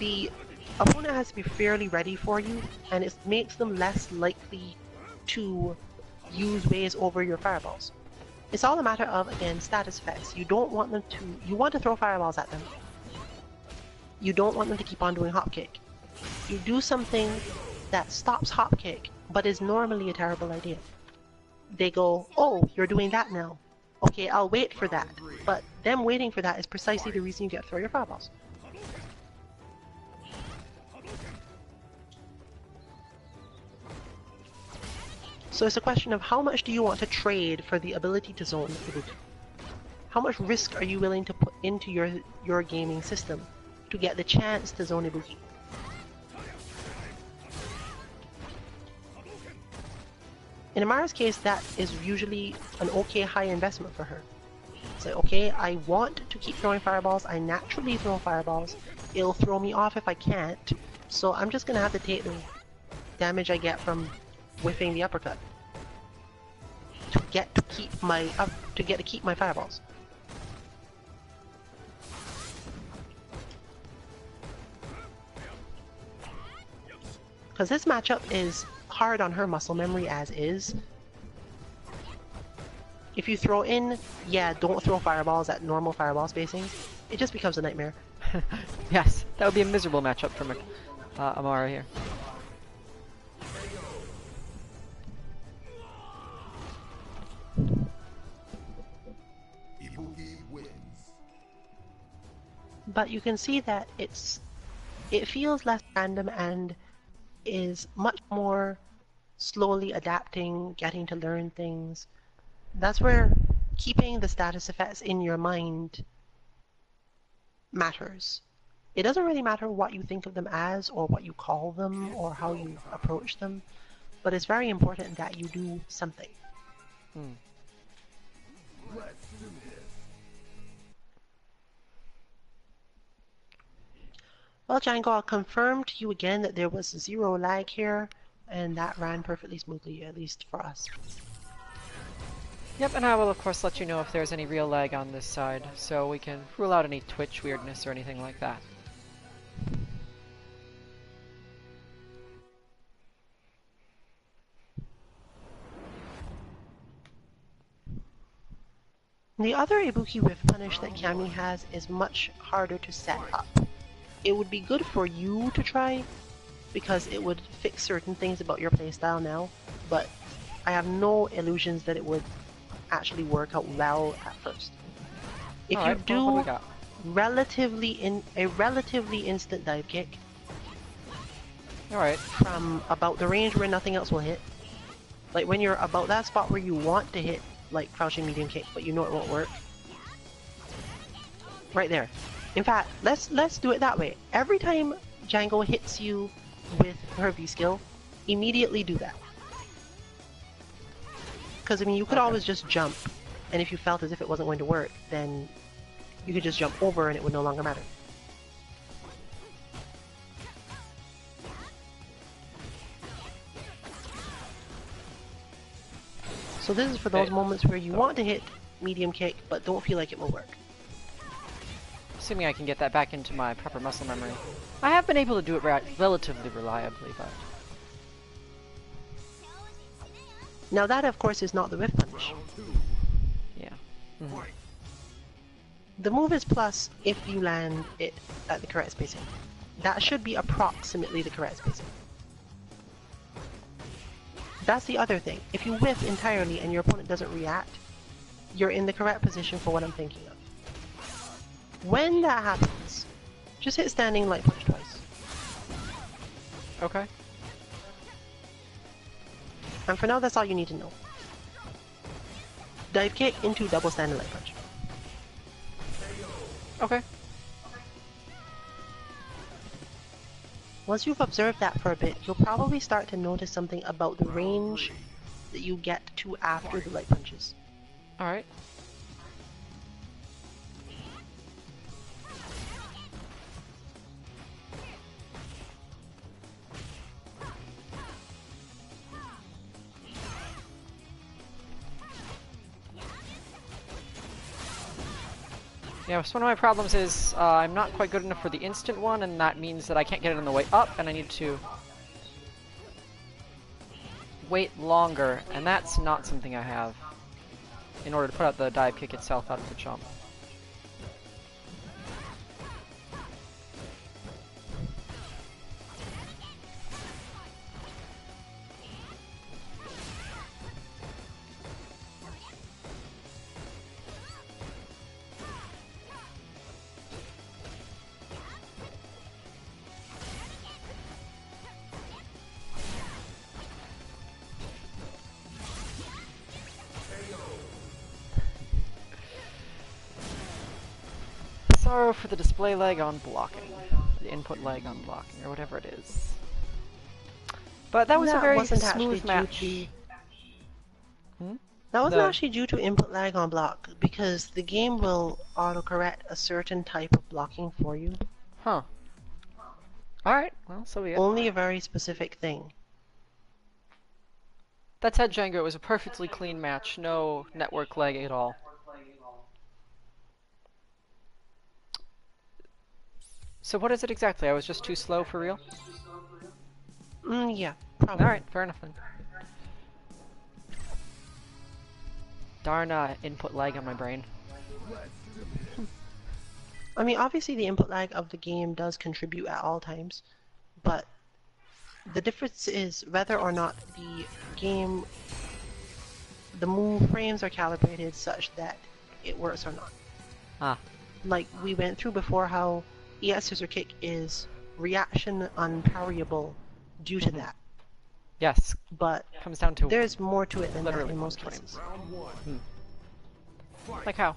S2: the opponent has to be fairly ready for you, and it makes them less likely to use waves over your fireballs. It's all a matter of, again, status effects. You don't want them to, you want to throw fireballs at them. You don't want them to keep on doing hop kick. You do something that stops hop kick, but is normally a terrible idea. They go, oh, you're doing that now. okay, I'll wait for that. But them waiting for that is precisely the reason you get to throw your fireballs. So it's a question of how much do you want to trade for the ability to zone Ibuki? How much risk are you willing to put into your gaming system to get the chance to zone Ibuki? In Amara's case, that is usually an okay high investment for her. It's like, okay, I want to keep throwing fireballs, I naturally throw fireballs, it'll throw me off if I can't, so I'm just gonna have to take the damage I get from whiffing the uppercut to get to keep my fireballs. Because this matchup is hard on her muscle memory as is. If you throw in, yeah, don't throw fireballs at normal fireball spacings, it just becomes a nightmare.
S1: Yes, that would be a miserable matchup for Amara here.
S3: Ibuki wins.
S2: But you can see that it feels less random and is much more slowly adapting, getting to learn things. That's where keeping the status effects in your mind matters. It doesn't really matter what you think of them as, or what you call them, or how you approach them, but it's very important that you do something.
S3: Let's do this.
S2: Well, Django, I'll confirm to you again that there was 0 lag here, and that ran perfectly smoothly, at least for us.
S1: Yep, and I will of course let you know if there's any real lag on this side, so we can rule out any Twitch weirdness or anything like that.
S2: The other Ibuki Whiff punish that Kami has is much harder to set up. It would be good for you to try, because it would fix certain things about your playstyle now, but I have no illusions that it would actually work out well at first. If you do a relatively instant dive kick from about the range where nothing else will hit, like when you're about that spot where you want to hit like crouching medium kick, but you know it won't work, right there. In fact, let's do it that way. Every time Django hits you with her V skill, immediately do that. Because I mean, you could always just jump, and if you felt as if it wasn't going to work, then you could just jump over and it would no longer matter. So this is for those moments where you want to hit medium kick, but don't feel like it will work.
S1: Assuming I can get that back into my proper muscle memory. I have been able to do it relatively reliably, but...
S2: Now that, of course, is not the whiff punish.
S1: Yeah.
S2: The move is plus if you land it at the correct spacing. That should be approximately the correct spacing. That's the other thing. If you whiff entirely and your opponent doesn't react, you're in the correct position for what I'm thinking of. When that happens, just hit standing light punch twice.
S1: Okay.
S2: And for now, that's all you need to know. Dive kick into double standing light punch.
S1: Okay.
S2: Once you've observed that for a bit, you'll probably start to notice something about the range that you get to after the light punches.
S1: Alright. Yeah, so one of my problems is I'm not quite good enough for the instant one, and that means that I can't get it on the way up, and I need to wait longer, and that's not something I have in order to put out the dive kick itself out of the jump. go for the display lag on blocking. The input lag on blocking, or whatever it is. But that was a very
S2: wasn't actually
S1: smooth match.
S2: That wasn't
S1: The-
S2: actually due to input lag on block, because the game will autocorrect a certain type of blocking for you.
S1: Huh. Alright, well, so be it.
S2: Only a very specific thing.
S1: That said, Django, it was a perfectly clean match. No network lag at all. So what is it exactly? I was just too slow for real?
S2: Yeah, probably.
S1: Alright, fair enough then. Darn input lag on my brain.
S2: I mean, obviously the input lag of the game does contribute at all times, but the difference is whether or not the move frames are calibrated such that it works or not.
S1: Ah.
S2: Like we went through before, how ES Scissor Kick is reaction unparryable due to that.
S1: Yes.
S2: But
S1: Comes down to
S2: there's more to it than that
S1: literally
S2: in most
S1: 20.
S2: cases.
S1: Like how?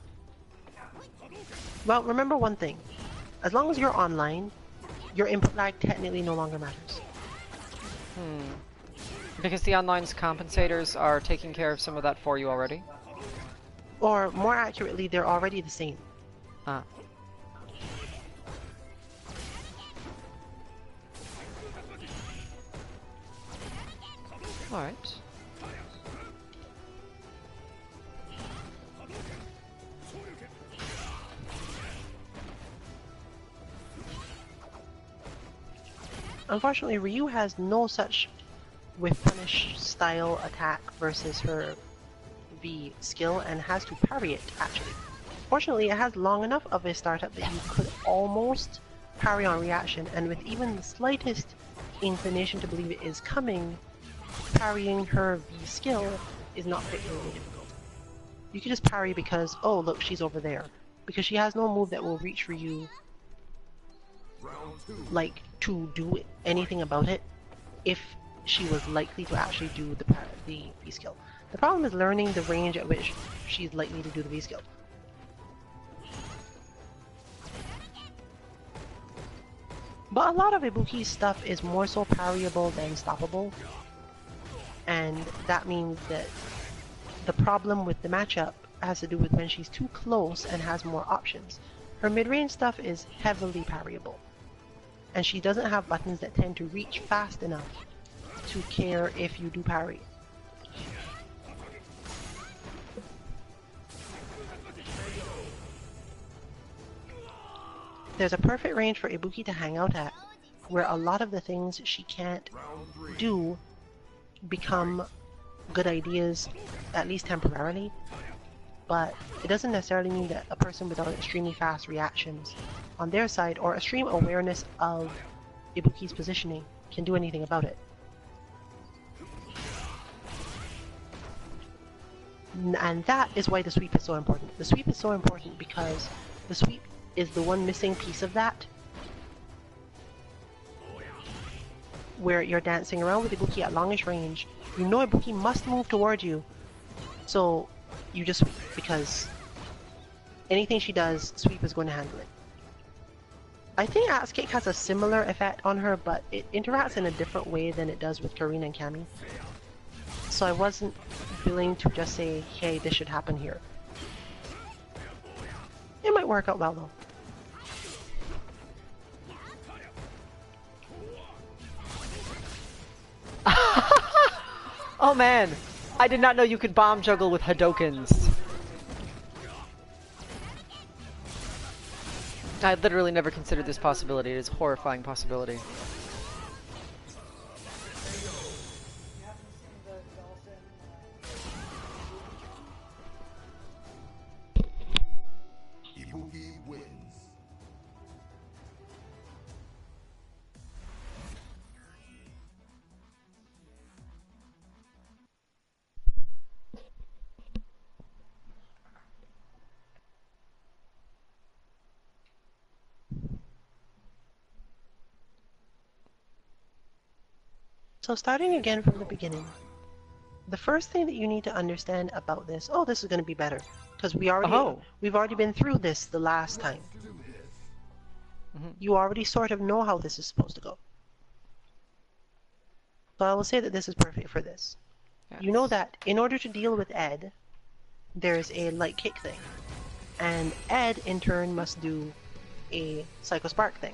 S2: Well, remember one thing. As long as you're online, your input lag technically no longer matters.
S1: Because the online's compensators are taking care of some of that for you already?
S2: Or more accurately, they're already the same.
S1: Ah. Alright.
S2: Unfortunately, Ryu has no such with punish style attack versus her V skill and has to parry it, actually. Fortunately, it has long enough of a startup that you could almost parry on reaction, and with even the slightest inclination to believe it is coming, parrying her V skill is not particularly difficult. You can just parry because, oh look, she's over there. Because she has no move that will reach Ryu, like, to do anything about it, if she was likely to actually do the V skill. The problem is learning the range at which she's likely to do the V skill. But a lot of Ibuki's stuff is more so parryable than stoppable, and that means that the problem with the matchup has to do with when she's too close and has more options. Her mid-range stuff is heavily parryable, and she doesn't have buttons that tend to reach fast enough to care if you do parry. There's a perfect range for Ibuki to hang out at, where a lot of the things she can't do become good ideas, at least temporarily, but it doesn't necessarily mean that a person without extremely fast reactions on their side or extreme awareness of Ibuki's positioning can do anything about it. And that is why the sweep is so important. The sweep is so important because the sweep is the one missing piece of that, where you're dancing around with Ibuki at longish range. You know Ibuki must move towards you, so you just sweep, because anything she does, sweep is going to handle it. I think Axe Kick has a similar effect on her, but it interacts in a different way than it does with Karina and Cammy. So I wasn't willing to just say, hey, this should happen here. It might work out well though.
S1: Oh man! I did not know you could bomb juggle with Hadokens. I literally never considered this possibility. It is a horrifying possibility.
S3: Ibuki wins.
S2: So starting again from the beginning, the first thing that you need to understand about this, oh, this is going to be better, because we've already been through this the last time. You already sort of know how this is supposed to go. So I will say that this is perfect for this.
S1: Yes.
S2: You know that in order to deal with Ed, there's a light kick thing. And Ed, in turn, must do a Psycho Spark thing.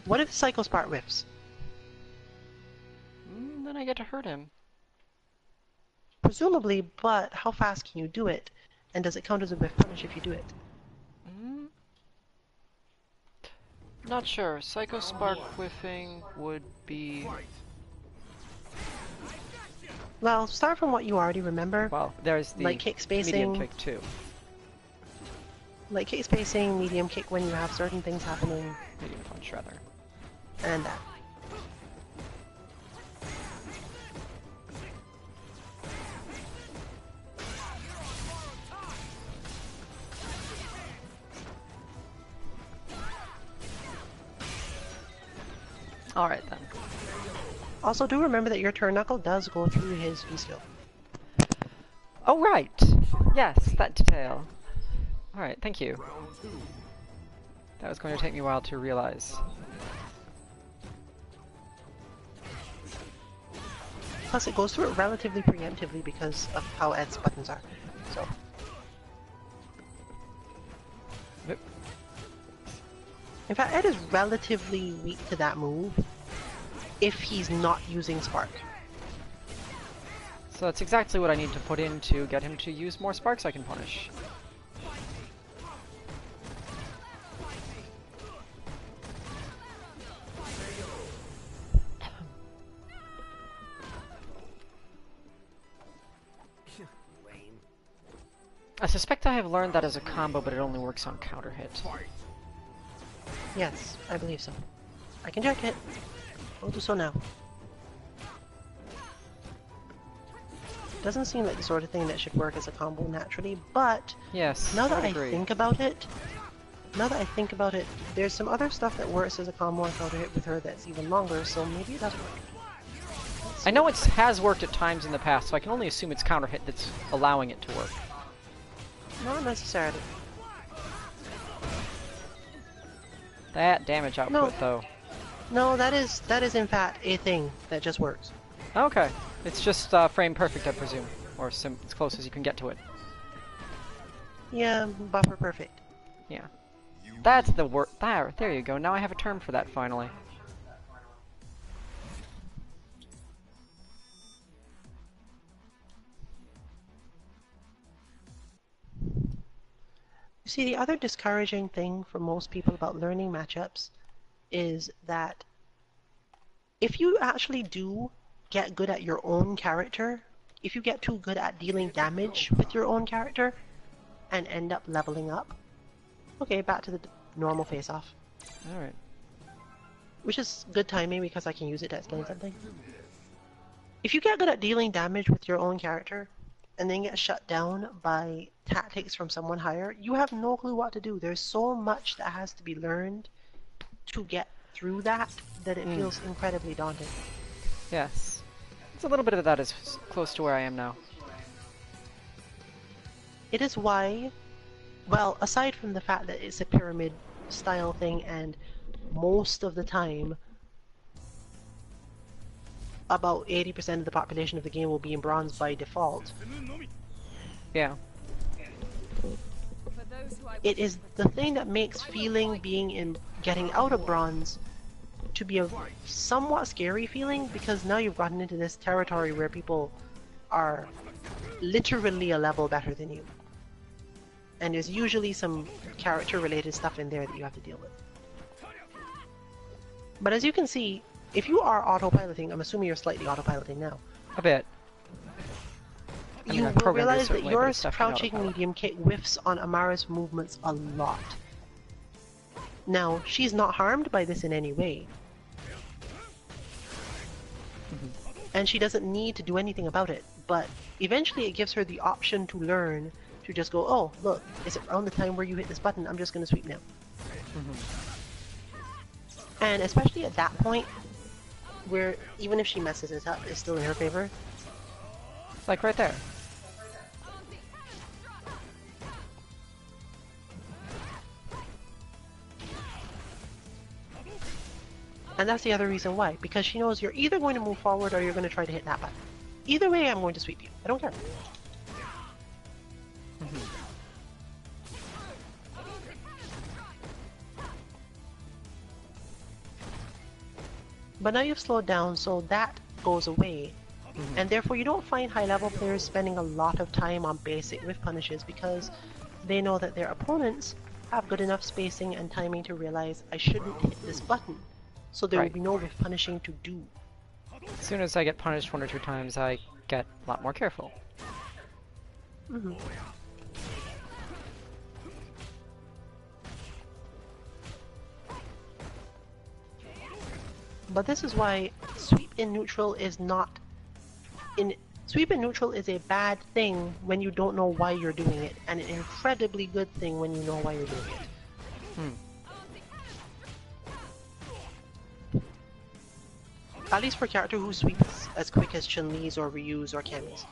S2: What if Psycho Spark whiffs?
S1: Then I get to hurt him.
S2: Presumably, but how fast can you do it? And does it count as a whiff punish if you do it?
S1: Not sure. Psycho Spark whiffing would be...
S2: Well, start from what you already remember.
S1: Well, there's the
S2: light kick spacing,
S1: medium kick too.
S2: Light kick spacing, medium kick when you have certain things happening.
S1: Medium punch, rather.
S2: And that.
S1: Alright then.
S2: Also, do remember that your turn knuckle does go through his V-skill.
S1: Oh, right! Yes, that detail. Alright, thank you. That was going to take me a while to realize.
S2: Plus, it goes through it relatively preemptively because of how Ed's buttons are. So.
S1: Yep.
S2: In fact, Ed is relatively weak to that move if he's not using Spark.
S1: So that's exactly what I need to put in to get him to use more sparks I can punish. I suspect I have learned that as a combo, but it only works on counter hit.
S2: Yes, I believe so. I can check it. I'll do so now. Doesn't seem like the sort of thing that should work as a combo naturally, but
S1: yes,
S2: now that I
S1: agree.
S2: think about it, there's some other stuff that works as a combo on counter hit with her that's even longer, so maybe it doesn't work.
S1: I know it has worked at times in the past, so I can only assume it's counter hit that's allowing it to work.
S2: Not necessarily.
S1: That damage output, though.
S2: No, that is in fact a thing that just works.
S1: Okay. It's just frame perfect, I presume. Or as close as you can get to it.
S2: Yeah, buffer perfect.
S1: Yeah. That's the word. There you go. Now I have a term for that, finally.
S2: You see, the other discouraging thing for most people about learning matchups is that if you actually do get good at your own character, if you get too good at dealing damage with your own character and end up leveling up, okay, back to the normal face-off.
S1: Alright.
S2: Which is good timing because I can use it to explain something. If you get good at dealing damage with your own character and then get shut down by tactics from someone higher, you have no clue what to do. There's so much that has to be learned to get through that it feels incredibly daunting.
S1: Yes. It's a little bit of that is close to where I am now.
S2: It is why, well, aside from the fact that it's a pyramid style thing and most of the time about 80% of the population of the game will be in bronze by default.
S1: Yeah.
S2: It is the thing that makes getting out of bronze to be a somewhat scary feeling, because now you've gotten into this territory where people are literally a level better than you. And there's usually some character related stuff in there that you have to deal with. But as you can see, if you are autopiloting, I'm assuming you're slightly autopiloting now.
S1: A bit.
S2: You will realize that your crouching medium kick whiffs on Amara's movements a lot. Now, she's not harmed by this in any way. And she doesn't need to do anything about it, but eventually it gives her the option to learn to just go, oh, look, it's around the time where you hit this button, I'm just going to sweep now. And especially at that point, where even if she messes it up, it's still in her favor.
S1: Like right there.
S2: And that's the other reason why. Because she knows you're either going to move forward or you're going to try to hit that button. Either way, I'm going to sweep you. I don't care. But now you've slowed down, so that goes away. And therefore you don't find high-level players spending a lot of time on basic whiff punishes because they know that their opponents have good enough spacing and timing to realize I shouldn't hit this button. So there will be no whiff punishing to do.
S1: As soon as I get punished 1 or 2 times, I get a lot more careful.
S2: But this is why sweep in neutral is not sweep in neutral is a bad thing when you don't know why you're doing it, and an incredibly good thing when you know why you're doing it. At least for a character who sweeps as quick as Chun-Li's or Ryu's or Cammy's.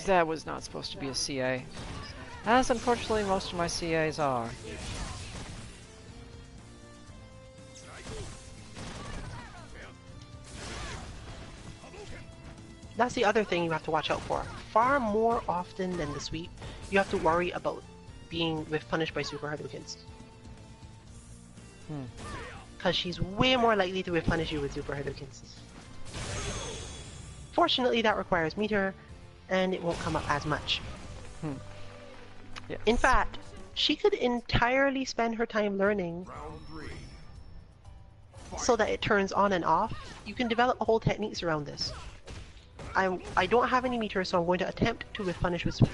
S1: That was not supposed to be a CA. As unfortunately most of my CAs are.
S2: That's the other thing you have to watch out for. Far more often than the sweep, you have to worry about being whiff punished by Super Hadoukens. Because she's way more likely to whiff punish you with Super Hadoukens. Fortunately, that requires meter, and it won't come up as much.
S1: Yes.
S2: In fact, she could entirely spend her time learning so that it turns on and off. You can develop whole techniques around this. I don't have any meter, so I'm going to attempt to whiff punish with sweep.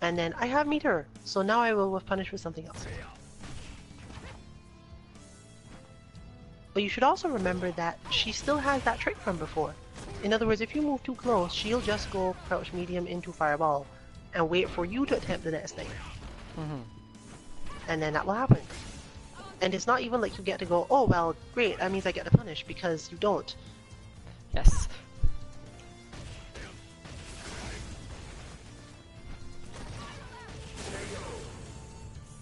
S2: And then I have meter, so now I will whiff punish with something else. But you should also remember that she still has that trick from before. In other words, if you move too close, she'll just go crouch medium into fireball and wait for you to attempt the next thing. And then that will happen. And it's not even like you get to go, oh well, great, that means I get to punish, because you don't.
S1: Yes.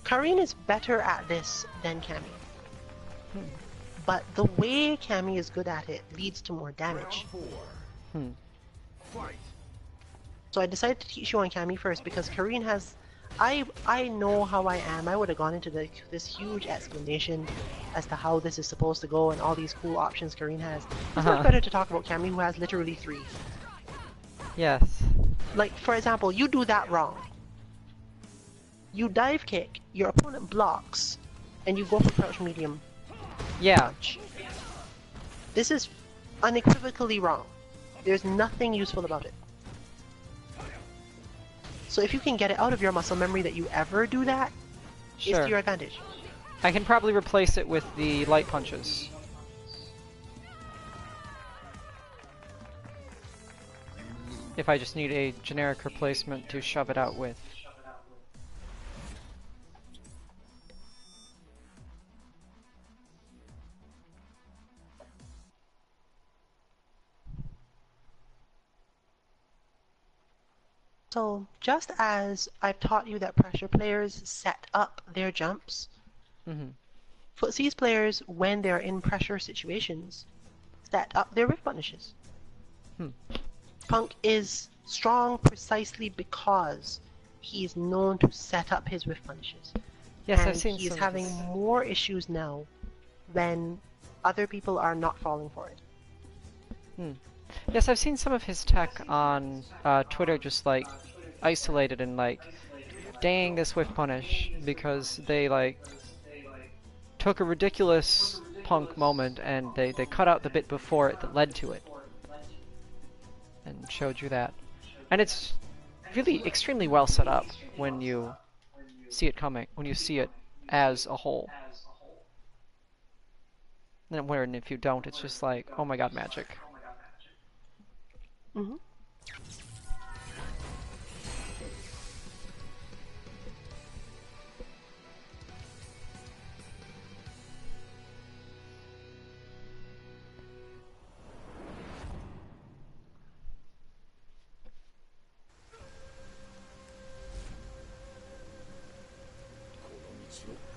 S2: Karine is better at this than Cammy. But the way Cammy is good at it leads to more damage. So I decided to teach you on Cammy first because Karine has... I know how I am. I would have gone into this huge explanation as to how this is supposed to go and all these cool options Karine has. It's much better to talk about Cammy, who has literally 3.
S1: Yes.
S2: Like, for example, you do that wrong. You dive kick, your opponent blocks, and you go for crouch medium.
S1: Yeah.
S2: This is unequivocally wrong. There's nothing useful about it. So if you can get it out of your muscle memory that you ever do that, it's to your advantage.
S1: I can probably replace it with the light punches. If I just need a generic replacement to shove it out with.
S2: So, just as I've taught you that pressure players set up their jumps, Footsie's players, when they're in pressure situations, set up their whiff punishes. Punk is strong precisely because he is known to set up his whiff punishes.
S1: Yes,
S2: and
S1: I've seen
S2: he is
S1: some
S2: having
S1: of this.
S2: more issues now when other people are not falling for it.
S1: Yes, I've seen some of his tech on Twitter just like isolated and like, dang this whiff punish, because they like took a ridiculous Punk moment and they cut out the bit before it that led to it and showed you that. And it's really extremely well set up when you see it coming, when you see it as a whole. And if you don't, it's just like, oh my god, magic.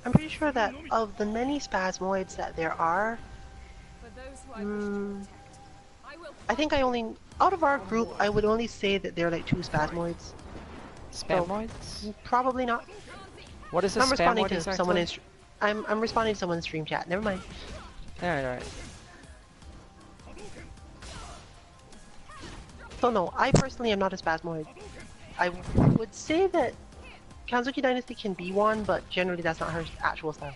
S2: I'm pretty sure that of the many spasmoids that there are, I think I only, out of our group, I would only say that there are like 2 spasmoids.
S1: Spamoids?
S2: Probably not.
S1: What is a
S2: I'm responding
S1: spamoid
S2: to
S1: exactly?
S2: someone in. I'm responding to someone's stream chat. Never mind.
S1: Alright, alright.
S2: So no, I personally am not a spasmoid. I would say that Kanzuki Dynasty can be one, but generally that's not her actual style.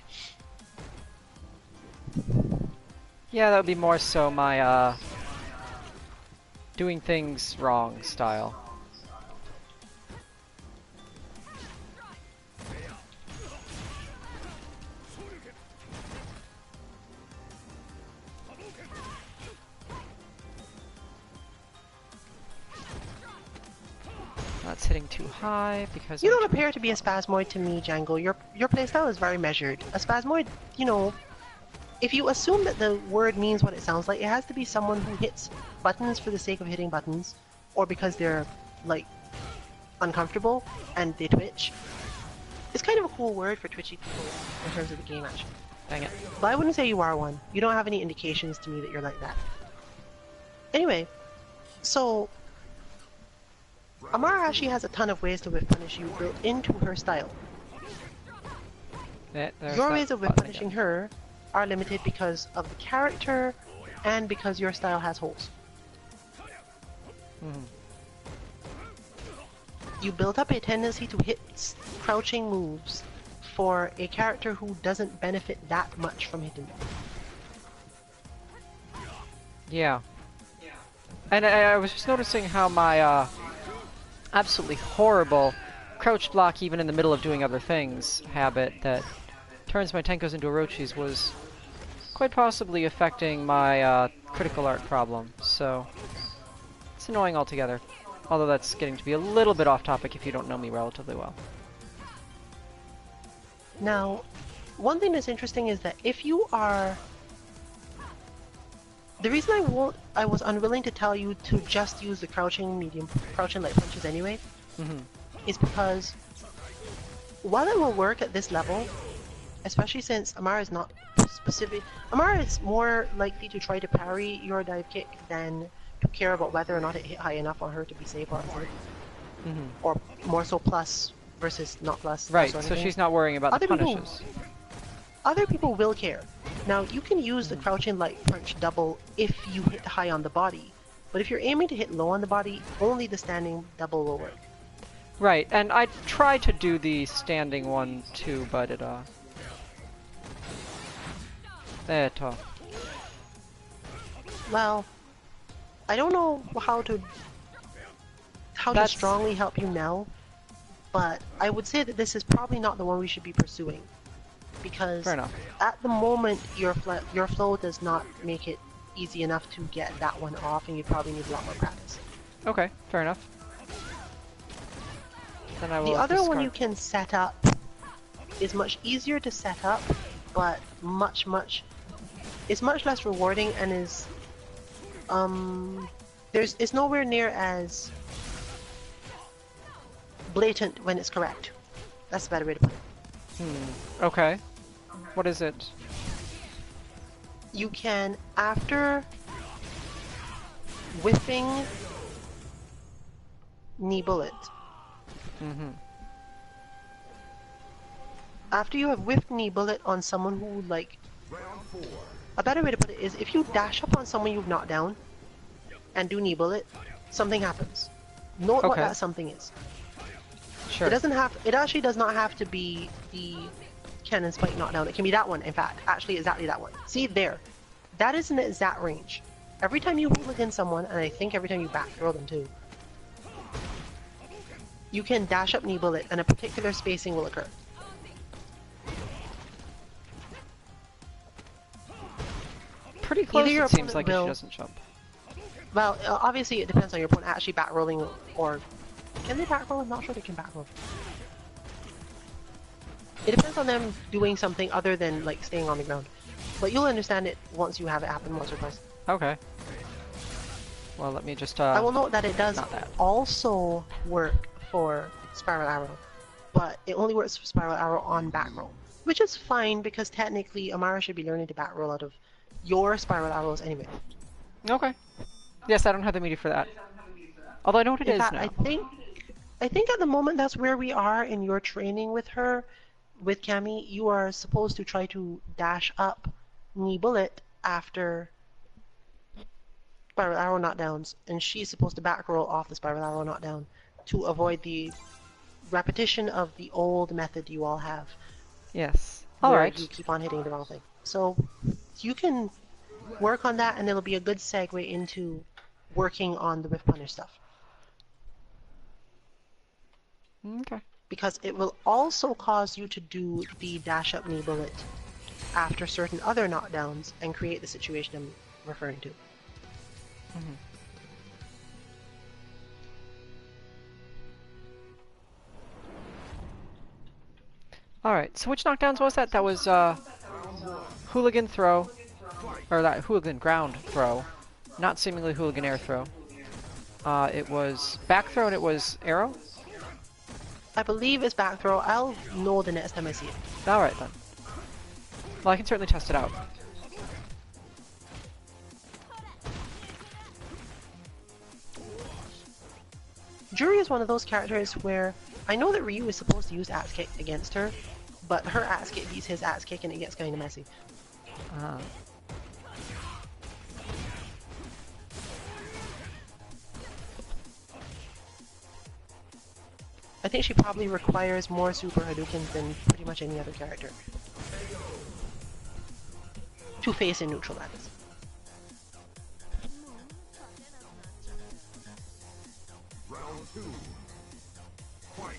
S1: Yeah, that would be more so my, doing things wrong style. That's hitting too high because
S2: You don't appear to be a spasmoid to me, Django. Your playstyle is very measured. A spasmoid, you know, if you assume that the word means what it sounds like, it has to be someone who hits buttons for the sake of hitting buttons, or because they're, like, uncomfortable and they twitch. It's kind of a cool word for twitchy people in terms of the game, actually.
S1: Dang it.
S2: But I wouldn't say you are one. You don't have any indications to me that you're like that. Anyway, so Amara actually has a ton of ways to whiff punish you built into her style. Your ways of whiff punishing her are limited because of the character and because your style has holes. You build up a tendency to hit crouching moves for a character who doesn't benefit that much from hitting them.
S1: Yeah. And I was just noticing how my, absolutely horrible crouch block even in the middle of doing other things habit that turns my Tenkos into Orochis was quite possibly affecting my critical art problem, so it's annoying altogether. Although that's getting to be a little bit off topic if you don't know me relatively well.
S2: Now, one thing that's interesting is that if you are... The reason I was unwilling to tell you to just use the crouching light punches anyway, is because while it will work at this level, especially since Amara is not specific, Amara is more likely to try to parry your dive kick than to care about whether or not it hit high enough on her to be safe or unsafe. Or more so plus versus not plus.
S1: Right,
S2: sort of
S1: so
S2: thing.
S1: she's not worrying about the
S2: People-
S1: punishes.
S2: Other people will care. Now, you can use the crouching light punch double if you hit high on the body, but if you're aiming to hit low on the body, only the standing double will work.
S1: Right, and I tried to do the standing one too, but it,
S2: Well, I don't know how to
S1: That's-
S2: strongly help you now, but I would say that this is probably not the one we should be pursuing, because
S1: Fair enough.
S2: at the moment your flow does not make it easy enough to get that one off, and you probably need a lot more practice.
S1: Okay, fair enough. Then I will
S2: The other one
S1: discard.
S2: you can set up is much easier to set up, but it's much less rewarding and is it's nowhere near as blatant when it's correct. That's a better way to put it.
S1: Okay. What is it?
S2: You can, after whiffing knee bullet, after you have whiffed knee bullet on someone who, like, a better way to put it is if you dash up on someone you've knocked down and do knee bullet, something happens. Note what
S1: Okay.
S2: that something is.
S1: Sure.
S2: It actually does not have to be the cannon spike knockdown. It can be that one, in fact. Actually, exactly that one. See, there. That is an exact range. Every time you hooligan someone, and I think every time you back throw them too, you can dash up knee bullet, and a particular spacing will occur.
S1: Pretty close,
S2: your
S1: it seems
S2: opponent
S1: like, if
S2: will-
S1: she doesn't jump.
S2: Well, obviously it depends on your opponent actually back rolling, or can they back roll? I'm not sure they can back roll. It depends on them doing something other than like staying on the ground. But you'll understand it once you have it happen once or twice.
S1: Okay. Well, let me just,
S2: I will note that it does
S1: not that.
S2: also work for Spiral Arrow, but it only works for Spiral Arrow on back roll. Which is fine, because technically Amara should be learning to back roll out of your spiral arrows anyway.
S1: Okay. Yes, I don't have the meter for that. Although I know what it
S2: In
S1: is
S2: fact,
S1: now.
S2: I think at the moment that's where we are in your training with her. With Cammy, you are supposed to try to dash up knee bullet after spiral arrow knockdowns, and she's supposed to back roll off the spiral arrow knockdown to avoid the repetition of the old method you all have,
S1: Yes.
S2: where
S1: Alright.
S2: you keep on hitting the wrong thing. So you can work on that, and it'll be a good segue into working on the Whiff Punish stuff.
S1: Okay.
S2: Because it will also cause you to do the dash up knee bullet after certain other knockdowns and create the situation I'm referring to.
S1: Mhm. Alright, so which knockdowns was that? That was, hooligan throw, or that hooligan ground throw, not seemingly hooligan air throw. It was back throw and it was arrow?
S2: I believe it's back throw. I'll know the next time I see it.
S1: Alright then. Well, I can certainly test it out.
S2: Juri is one of those characters where I know that Ryu is supposed to use axe kick against her, but her axe kick beats his axe kick and it gets kind of messy.
S1: Uh,
S2: I think she probably requires more super Hadoukens than pretty much any other character to face in neutral, that is.
S3: Round 2. Fight.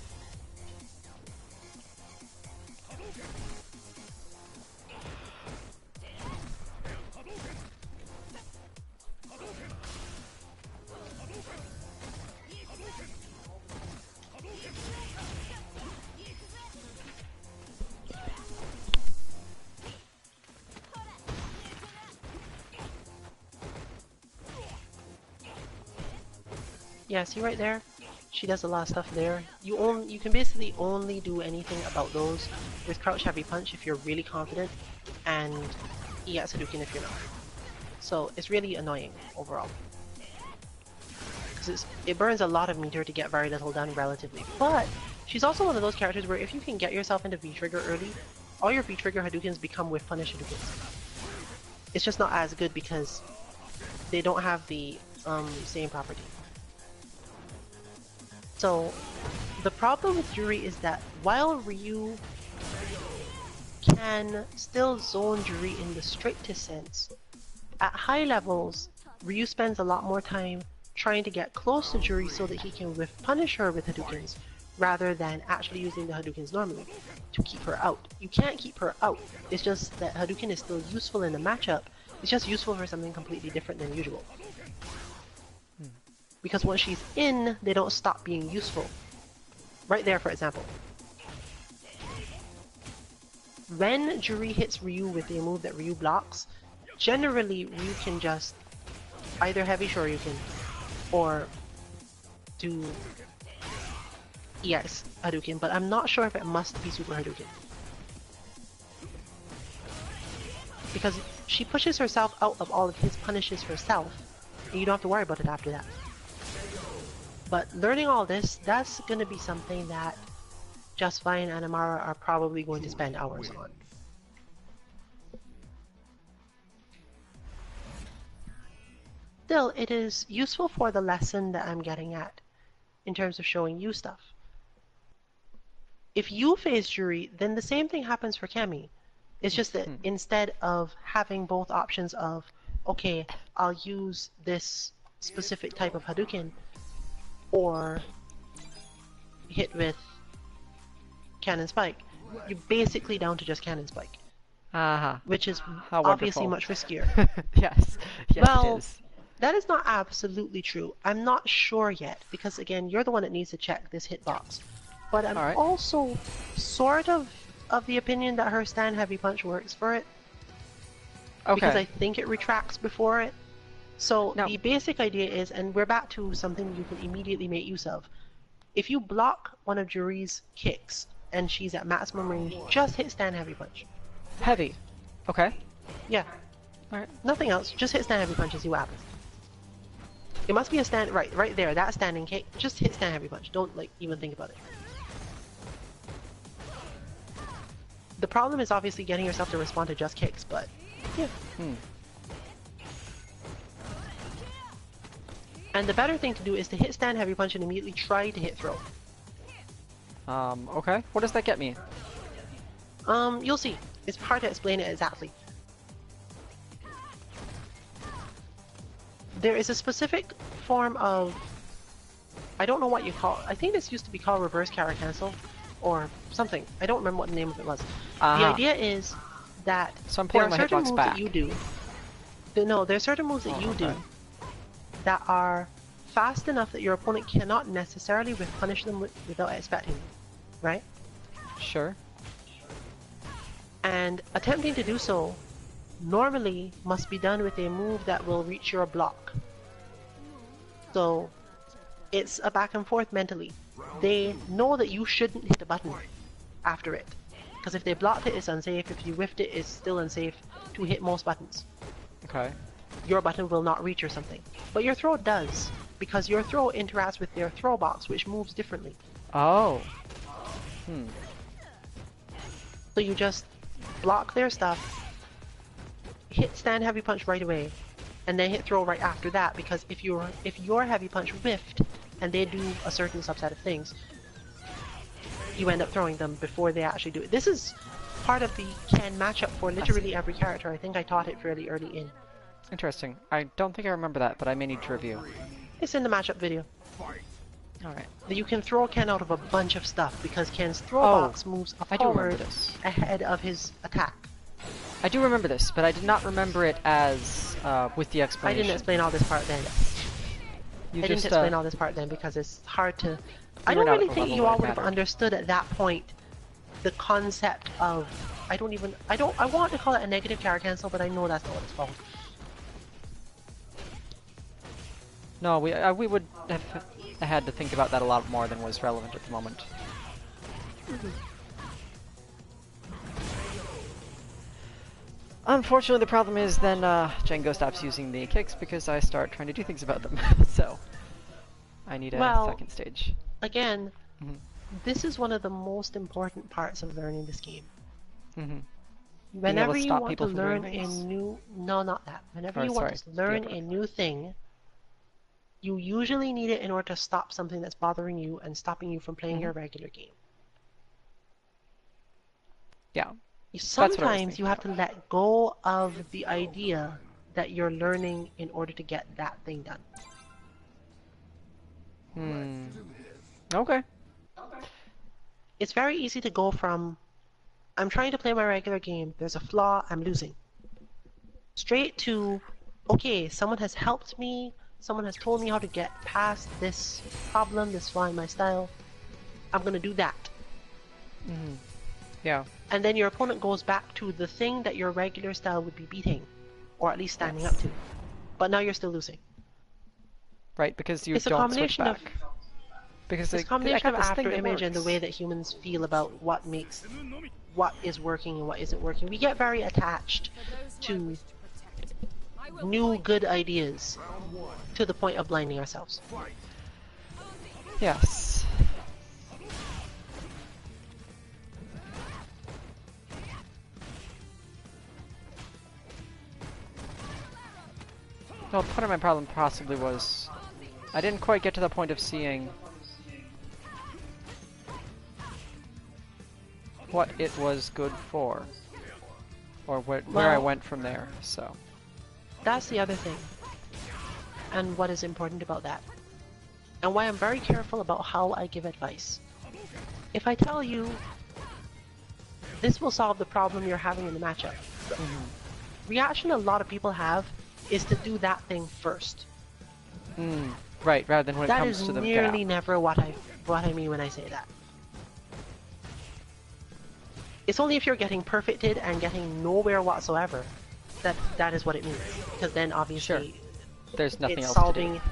S2: Yeah, see right there? She does a lot of stuff there. You can basically only do anything about those with crouch heavy punch if you're really confident, and EX Hadouken if you're not. So it's really annoying overall. Because it burns a lot of meter to get very little done relatively. But she's also one of those characters where if you can get yourself into V-Trigger early, all your V-Trigger Hadoukens become Whiff Punish Hadoukens. It's just not as good because they don't have the same property. So, the problem with Juri is that while Ryu can still zone Juri in the strictest sense, at high levels, Ryu spends a lot more time trying to get close to Juri so that he can Whiff Punish her with Hadoukens, rather than actually using the Hadoukens normally to keep her out. You can't keep her out, it's just that Hadouken is still useful in the matchup, it's just useful for something completely different than usual. Because once she's in, they don't stop being useful. Right there, for example. When Juri hits Ryu with a move that Ryu blocks, generally Ryu can just either heavy Shoryuken or do EX Hadouken, but I'm not sure if it must be Super Hadouken. Because she pushes herself out of all of his punishes herself, and you don't have to worry about it after that. But learning all this, that's going to be something that Just Fine and Amara are probably going to spend hours on. Still, it is useful for the lesson that I'm getting at, in terms of showing you stuff. If you face Juri, then the same thing happens for Cammy. It's just that instead of having both options of, okay, I'll use this specific type of Hadouken, or hit with Cannon Spike, you're basically down to just Cannon Spike. Which is
S1: How
S2: obviously
S1: wonderful.
S2: much riskier.
S1: Yes. Yes,
S2: Well,
S1: it is.
S2: that is not absolutely true. I'm not sure yet, because again, you're the one that needs to check this hitbox. But I'm
S1: Alright.
S2: also sort of the opinion that her stand heavy punch works for it. Because I
S1: Okay.
S2: think it retracts before it. So
S1: No.
S2: the basic idea is, and we're back to something you can immediately make use of. If you block one of Juri's kicks and she's at maximum range, just hit stand heavy punch.
S1: Heavy. Okay.
S2: Yeah.
S1: Alright.
S2: Nothing else. Just hit stand heavy punch and see what happens. It must be a stand right there. That standing kick. Just hit stand heavy punch. Don't like even think about it. The problem is obviously getting yourself to respond to just kicks, but yeah. And the better thing to do is to hit stand heavy punch and immediately try to hit throw.
S1: Okay. What does that get me?
S2: You'll see. It's hard to explain it exactly. There is a specific form of, I don't know what you call, I think this used to be called reverse carry cancel or something. I don't remember what the name of it was. The idea is that
S1: So I'm
S2: there
S1: pulling
S2: are
S1: my
S2: certain
S1: hitbox
S2: moves
S1: back.
S2: that you do. No, there are certain moves that you do that are fast enough that your opponent cannot necessarily punish them without expecting them, right?
S1: Sure.
S2: And attempting to do so normally must be done with a move that will reach your block. So it's a back and forth mentally. They know that you shouldn't hit a button after it, because if they blocked it, it's unsafe. If you whiffed it, it's still unsafe to hit most buttons.
S1: Okay.
S2: Your button will not reach or something. But your throw does, because your throw interacts with their throw box, which moves differently.
S1: Oh.
S2: So you just block their stuff, hit stand heavy punch right away, and then hit throw right after that, because if your heavy punch whiffed and they do a certain subset of things, you end up throwing them before they actually do it. This is part of the Ken matchup for literally every character. I think I taught it fairly early in.
S1: Interesting. I don't think I remember that, but I may need to review.
S2: It's in the matchup video.
S1: Alright.
S2: You can throw Ken out of a bunch of stuff because Ken's throw box moves
S1: I do remember
S2: forward
S1: this.
S2: ahead of his attack.
S1: I do remember this, but I did not remember it as, with the
S2: I
S1: explanation.
S2: didn't explain all this part then.
S1: You
S2: I
S1: just,
S2: didn't explain all this part then because it's hard to... I
S1: were
S2: don't
S1: not
S2: really
S1: at the
S2: think
S1: level
S2: you
S1: where
S2: all
S1: it
S2: would have
S1: mattered.
S2: understood at that point the concept of... I want to call it a negative carry cancel, but I know that's not what it's called.
S1: No, we would have had to think about that a lot more than was relevant at the moment. Unfortunately, the problem is then Django stops using the kicks because I start trying to do things about them. So I need a second stage.
S2: Again,
S1: Mhm.
S2: this is one of the most important parts of learning this game.
S1: Mm-hmm.
S2: Whenever you
S1: stop
S2: want to
S1: people from doing
S2: learn a
S1: things?
S2: new... No, not that. Whenever
S1: Oh,
S2: you want
S1: sorry,
S2: to
S1: the
S2: learn
S1: other
S2: a
S1: way.
S2: new thing, you usually need it in order to stop something that's bothering you and stopping you from playing your regular game.
S1: Yeah.
S2: Sometimes you have to let go of the idea that you're learning in order to get that thing done.
S1: Okay.
S2: It's very easy to go from, I'm trying to play my regular game, there's a flaw, I'm losing, straight to, okay, someone has helped me, someone has told me how to get past this problem, this flaw in my style, I'm gonna do that.
S1: Yeah.
S2: And then your opponent goes back to the thing that your regular style would be beating, or at least standing up to. But now you're still losing.
S1: Right, because you
S2: It's a
S1: don't switch
S2: combination
S1: back.
S2: of
S1: Because
S2: It's a combination of after image and the way that humans feel about what is working and what isn't working. We get very attached to new good ideas to the point of blinding ourselves.
S1: Yes. Well, part of my problem possibly was I didn't quite get to the point of seeing what it was good for, or where I went from there, so.
S2: That's the other thing, and what is important about that, and why I'm very careful about how I give advice. If I tell you, this will solve the problem you're having in the matchup, the reaction a lot of people have is to do that thing first.
S1: Right, rather than when it
S2: That
S1: comes
S2: is
S1: to the
S2: nearly
S1: gap.
S2: never what I mean when I say that. It's only if you're getting perfected and getting nowhere whatsoever that is what it means. Because then obviously
S1: There's nothing
S2: it's
S1: else
S2: solving
S1: to do.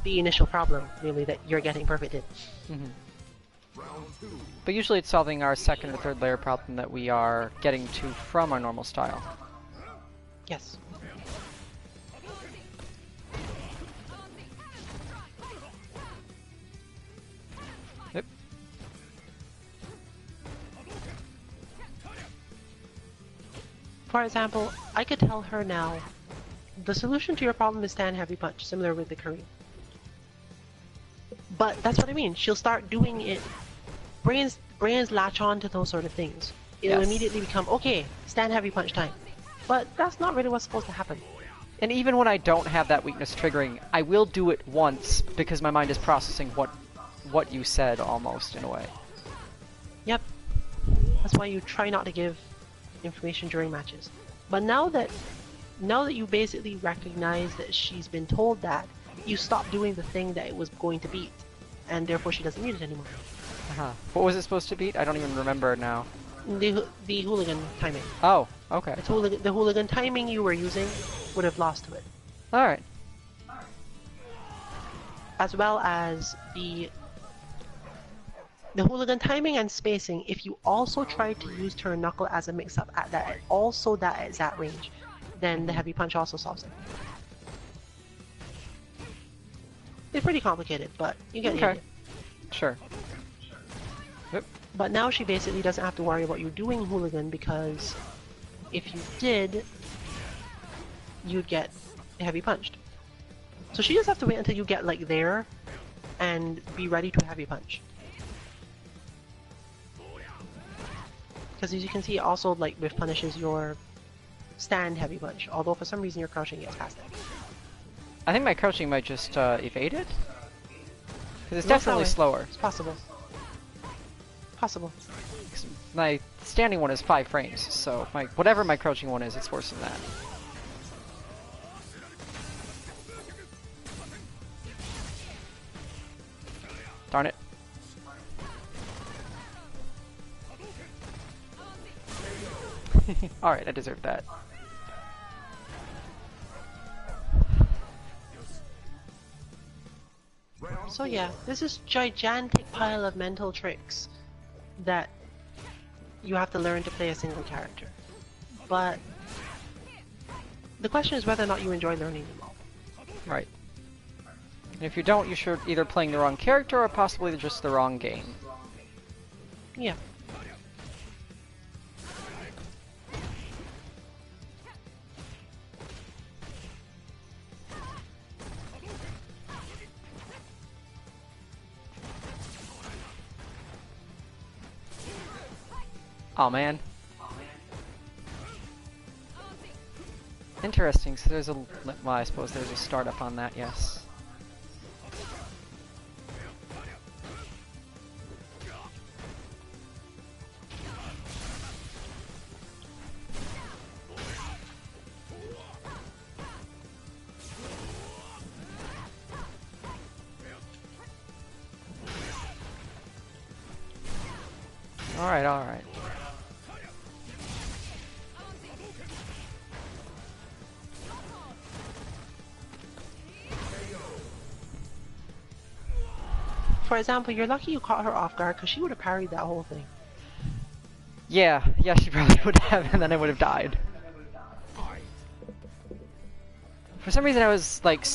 S2: the initial problem, really, that you're getting perfected.
S3: Round 2.
S1: But usually it's solving our second or third layer problem that we are getting to from our normal style.
S2: Yes.
S1: Yep.
S2: For example, I could tell her now, the solution to your problem is stand heavy punch, similar with the Korean. But that's what I mean. She'll start doing it. Brains latch on to those sort of things. It'll
S1: Yes.
S2: immediately become, okay, stand heavy punch time. But that's not really what's supposed to happen.
S1: And even when I don't have that weakness triggering, I will do it once because my mind is processing what you said almost in a way.
S2: Yep. That's why you try not to give information during matches. But now that you basically recognize that she's been told that, you stop doing the thing that it was going to beat, and therefore she doesn't need it anymore.
S1: What was it supposed to beat? I don't even remember now.
S2: The hooligan timing.
S1: Oh, okay.
S2: The hooligan timing you were using would have lost to it.
S1: Alright.
S2: As well as the hooligan timing and spacing, if you also try to use turn knuckle as a mix-up at that exact range, then the heavy punch also solves it. It's pretty complicated, but you get the
S1: Okay.
S2: idea.
S1: Sure. Yep.
S2: But now she basically doesn't have to worry about you doing hooligan, because if you did, you'd get heavy punched. So she just have to wait until you get like there and be ready to heavy punch. Because as you can see, it also like Whiff punishes your stand heavy punch, although for some reason your crouching gets past it.
S1: I think my crouching might just evade it. Because it's
S2: Looks that
S1: definitely
S2: way.
S1: slower.
S2: It's possible. Possible.
S1: 'Cause my standing one is 5 frames, so whatever my crouching one is, it's worse than that. Darn it. Alright, I deserve that.
S2: So yeah, this is gigantic pile of mental tricks that you have to learn to play a single character. But the question is whether or not you enjoy learning them all.
S1: Right. And if you don't, you're either playing the wrong character or possibly just the wrong game.
S2: Yeah.
S1: Oh man. Interesting, so there's a... well, I suppose there's a startup on that, yes. Alright, alright.
S2: For example, you're lucky you caught her off guard, because she would have parried that whole thing.
S1: Yeah, she probably would have, and then I would have died. For some reason I was like...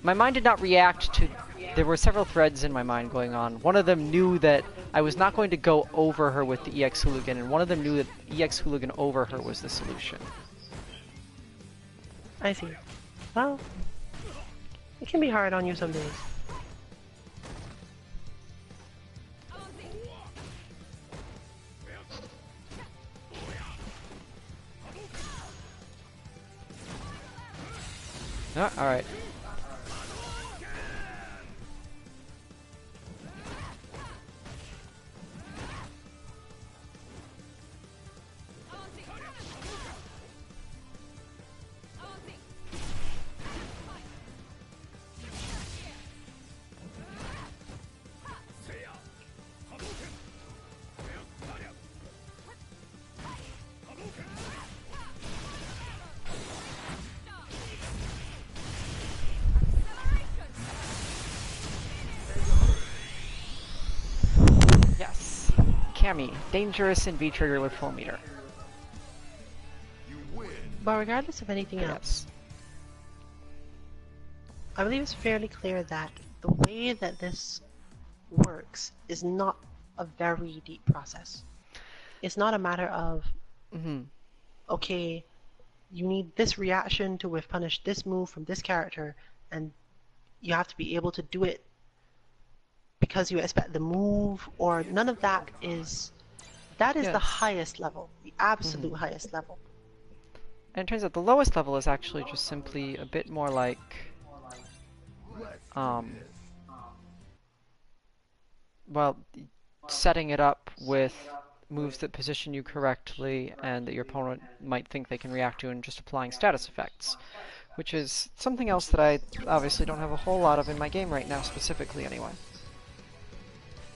S1: my mind did not react to... there were several threads in my mind going on. One of them knew that I was not going to go over her with the EX Hooligan, and one of them knew that EX Hooligan over her was the solution.
S2: I see. Well, it can be hard on you some days.
S1: Alright. Cammy, dangerous in V-trigger with full meter.
S3: You win.
S2: But regardless of anything else,
S1: Yes.
S2: I believe it's fairly clear that the way that this works is not a very deep process. It's not a matter of, okay, you need this reaction to whiff punish this move from this character, and you have to be able to do it because you expect the move, or none of that is... That is the
S1: Yes.
S2: highest level, the absolute highest level.
S1: And it turns out the lowest level is actually just simply a bit more like, well, setting it up with moves that position you correctly and that your opponent might think they can react to, and just applying status effects, which is something else that I obviously don't have a whole lot of in my game right now, specifically anyway.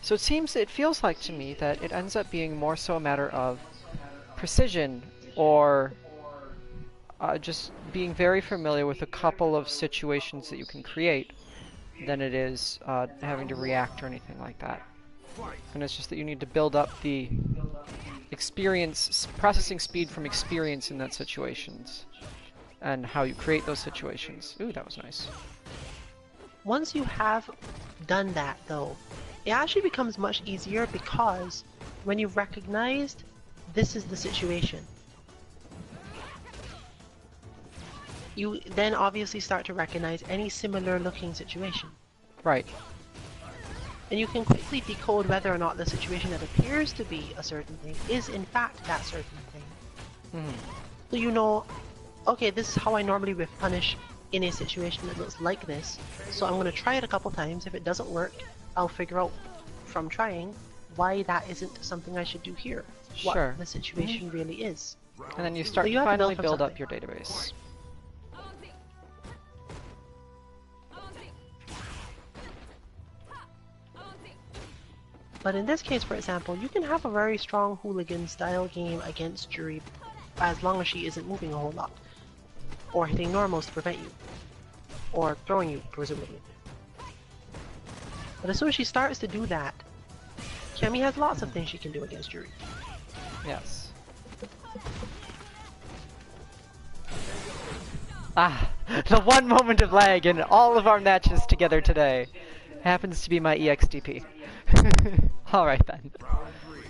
S1: So it feels like to me that it ends up being more so a matter of precision, or just being very familiar with a couple of situations that you can create, than it is having to react or anything like that. And it's just that you need to build up the processing speed from experience in that situations, and how you create those situations. Ooh, that was nice.
S2: Once you have done that, though, it actually becomes much easier, because when you've recognized this is the situation, you then obviously start to recognize any similar looking situation.
S1: Right.
S2: And you can quickly decode whether or not the situation that appears to be a certain thing is in fact that certain thing. So you know, okay, this is how I normally whiff punish in a situation that looks like this, so I'm going to try it a couple times. If it doesn't work, I'll figure out from trying why that isn't something I should do here. What
S1: Sure.
S2: the situation really is.
S1: And then you start
S2: you
S1: to
S2: have to
S1: finally
S2: build from
S1: build up your database.
S2: But in this case, for example, you can have a very strong hooligan style game against Jury as long as she isn't moving a whole lot, or hitting normals to prevent you, or throwing you, presumably. But as soon as she starts to do that, Cammy has lots of things she can do against Jury.
S1: Yes. Ah, the one moment of lag in all of our matches together today happens to be my EXDP. Alright then.
S3: Round 3.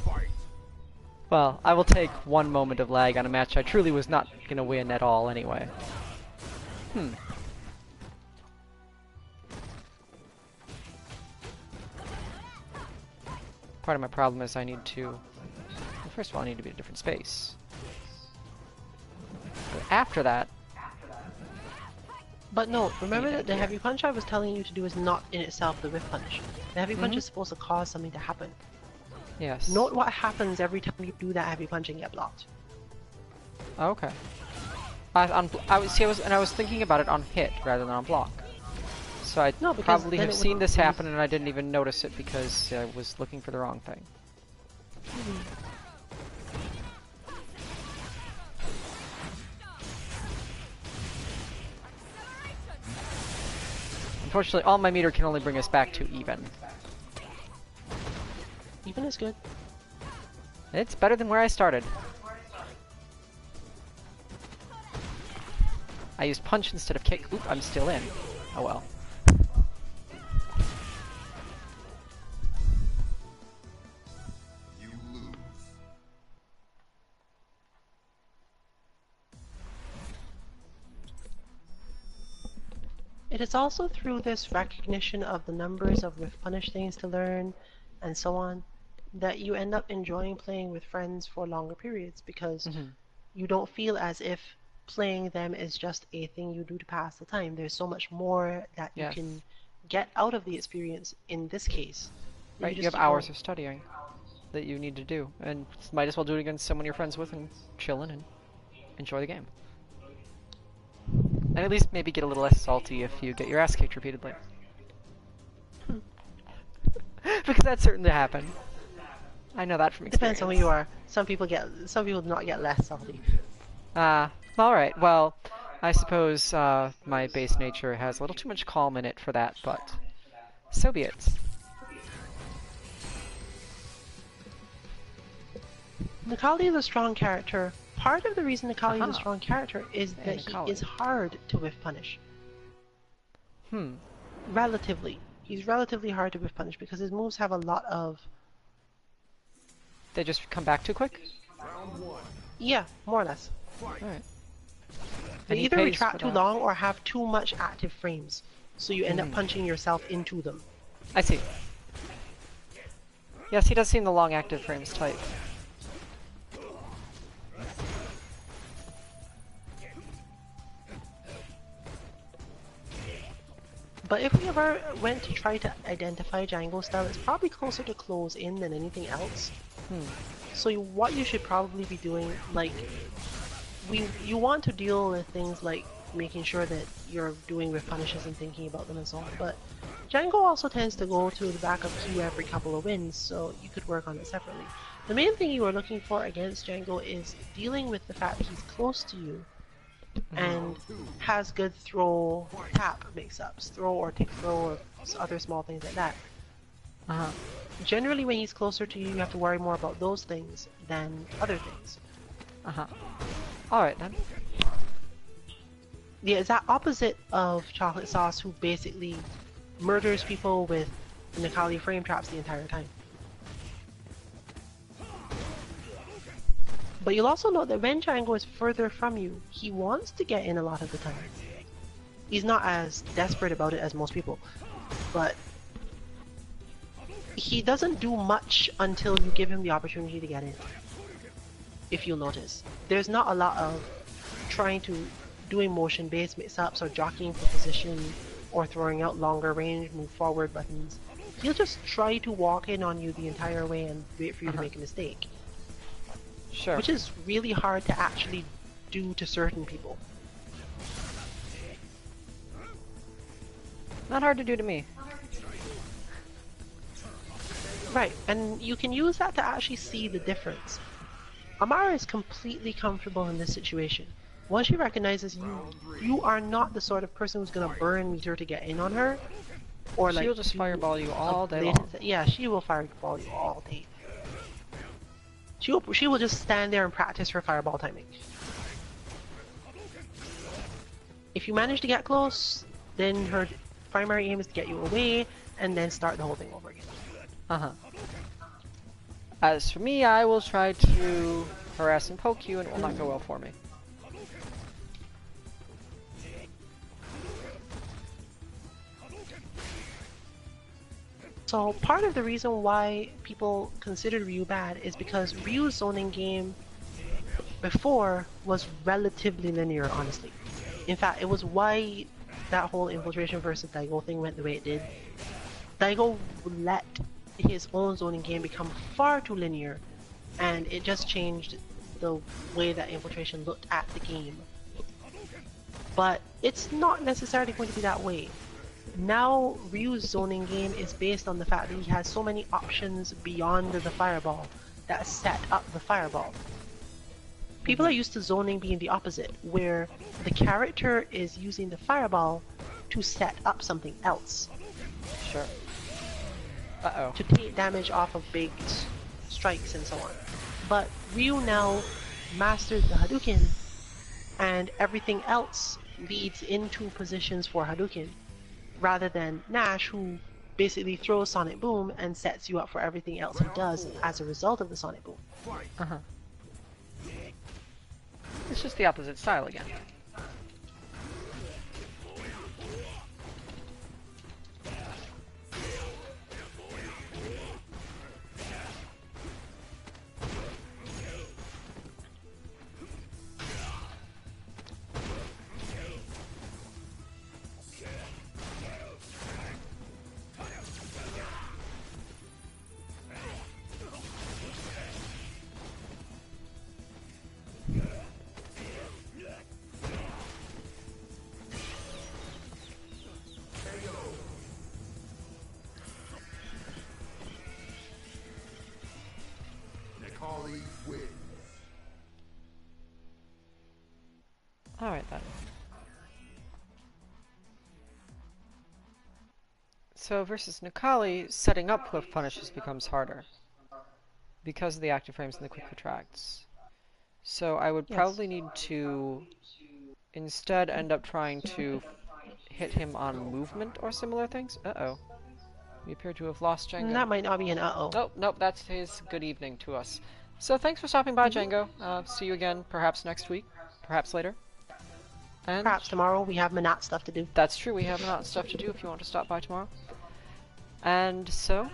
S3: Fight.
S1: Well, I will take one moment of lag on a match I truly was not going to win at all anyway. Part of my problem is I need to... Well, first of all, I need to be in a different space. But after that...
S2: But no, remember
S1: Yeah,
S2: that the
S1: yeah.
S2: heavy punch I was telling you to do is not in itself the whiff punch. The heavy punch is supposed to cause something to happen.
S1: Yes.
S2: Note what happens every time you do that heavy punch and get blocked.
S1: Okay. I was thinking about it on hit rather than on block. So I
S2: No, because
S1: probably
S2: then
S1: have
S2: it
S1: seen
S2: would
S1: this
S2: lose-
S1: happen and I didn't even notice it because I was looking for the wrong thing. Unfortunately, all my meter can only bring us back to even.
S2: Even is good.
S1: It's better than where I started. I used punch instead of kick. Oop, I'm still in. Oh well.
S3: You lose.
S2: It is also through this recognition of the numbers of whiff punish things to learn, and so on, that you end up enjoying playing with friends for longer periods, because you don't feel as if playing them is just a thing you do to pass the time. There's so much more that you
S1: Yes.
S2: can get out of the experience in this case. that
S1: Right, you
S2: just
S1: have
S2: keep
S1: hours
S2: going.
S1: of studying that you need to do, and might as well do it against someone you're friends with and chillin' and enjoy the game. And at least maybe get a little less salty if you get your ass kicked repeatedly. Because that's certain to happen. I know that from experience.
S2: Depends on who you are. Some people do not get less salty.
S1: Alright, well, I suppose my base nature has a little too much calm in it for that, but so be it.
S2: Nikali is a strong character. Part of the reason Nikali is a
S1: Aha.
S2: strong character is
S1: Hey,
S2: that he
S1: Nikali.
S2: is hard to whiff punish.
S1: Hmm.
S2: Relatively. He's relatively hard to whiff punish because his moves have a lot of...
S1: They just come back too quick?
S3: Round one.
S2: Yeah, more or less.
S3: Fight.
S1: Alright.
S2: They
S1: And he
S2: either
S1: pays for
S2: retract too
S1: that.
S2: long or have too much active frames. So you end up
S1: Mhm.
S2: punching yourself into them.
S1: I see. Yes, he does seem the long active frames type.
S2: But if we ever went to try to identify Django style, it's probably closer to close in than anything else.
S1: Hmm.
S2: So what you should probably be doing, like, you want to deal with things like making sure that you're doing with punishes and thinking about them and so on, but Django also tends to go to the back of queue every couple of wins, so you could work on it separately. The main thing you are looking for against Django is dealing with the fact that he's close to you and has good throw tap mix-ups, throw or take throw or other small things like that.
S1: Uh-huh.
S2: Generally when he's closer to you, you have to worry more about those things than other things.
S1: Uh-huh. Alright then.
S2: Yeah, it's that opposite of Chocolate Sauce, who basically murders people with Nikali frame traps the entire time. But you'll also note that when Django is further from you, he wants to get in a lot of the time. He's not as desperate about it as most people, but he doesn't do much until you give him the opportunity to get in. If you'll notice, there's not a lot of trying to doing motion-based mix-ups or jockeying for position or throwing out longer range, move forward buttons. He'll just try to walk in on you the entire way and wait for you to make a mistake.
S1: Sure.
S2: Which is really hard to actually do to certain people.
S1: Not hard to do to me.
S2: Right, and you can use that to actually see the difference. Amara is completely comfortable in this situation. Once she recognizes you are not the sort of person who's gonna burn meter to get in on her, or like
S1: She'll just
S2: do
S1: fireball you all day
S2: blatant
S1: long.
S2: yeah, she will fireball you all day. She will just stand there and practice her fireball timing. If you manage to get close, then her primary aim is to get you away, and then start the whole thing over again.
S1: Uh-huh. As for me, I will try to harass and poke you, and it will not go well for me.
S2: So part of the reason why people considered Ryu bad is because Ryu's zoning game before was relatively linear, honestly. In fact, it was why that whole infiltration versus Daigo thing went the way it did. Daigo let his own zoning game become far too linear, and it just changed the way that infiltration looked at the game. But it's not necessarily going to be that way. Now Ryu's zoning game is based on the fact that he has so many options beyond the fireball that set up the fireball. People are used to zoning being the opposite, where the character is using the fireball to set up something else.
S1: Sure. Uh-oh.
S2: To take damage off of big strikes and so on. But Ryu now mastered the Hadouken, and everything else leads into positions for Hadouken, rather than Nash, who basically throws Sonic Boom and sets you up for everything else he does as a result of the Sonic Boom.
S1: Uh-huh. It's just the opposite style again.
S3: Nikali wins.
S1: Alright then. So versus Nikali, setting up Whiff punishes becomes harder. because of the active frames and the quick retracts. So I would
S2: Yes.
S1: probably need to instead end up trying to hit him on movement or similar things. Uh-oh. We appear to have lost Django.
S2: That might not be an uh-oh.
S1: Oh, nope, that's his good evening to us. So thanks for stopping by, Django. See you again perhaps next week, perhaps later. And
S2: Perhaps tomorrow we have Manat stuff to do.
S1: that's true, we have a lot of stuff to do if you want to stop by tomorrow. And so,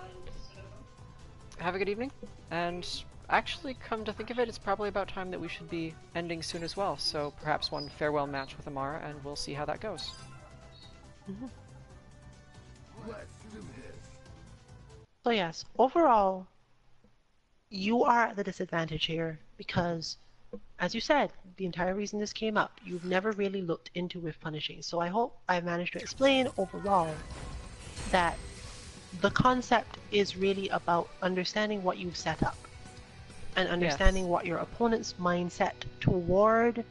S1: have a good evening. And actually, come to think of it, it's probably about time that we should be ending soon as well. So perhaps one farewell match with Amara, and we'll see how that goes.
S3: Let's do this.
S2: So yes, overall, you are at the disadvantage here because, as you said, the entire reason this came up, you've never really looked into whiff punishing. So I hope I've managed to explain overall that the concept is really about understanding what you've set up and understanding what your opponent's mindset toward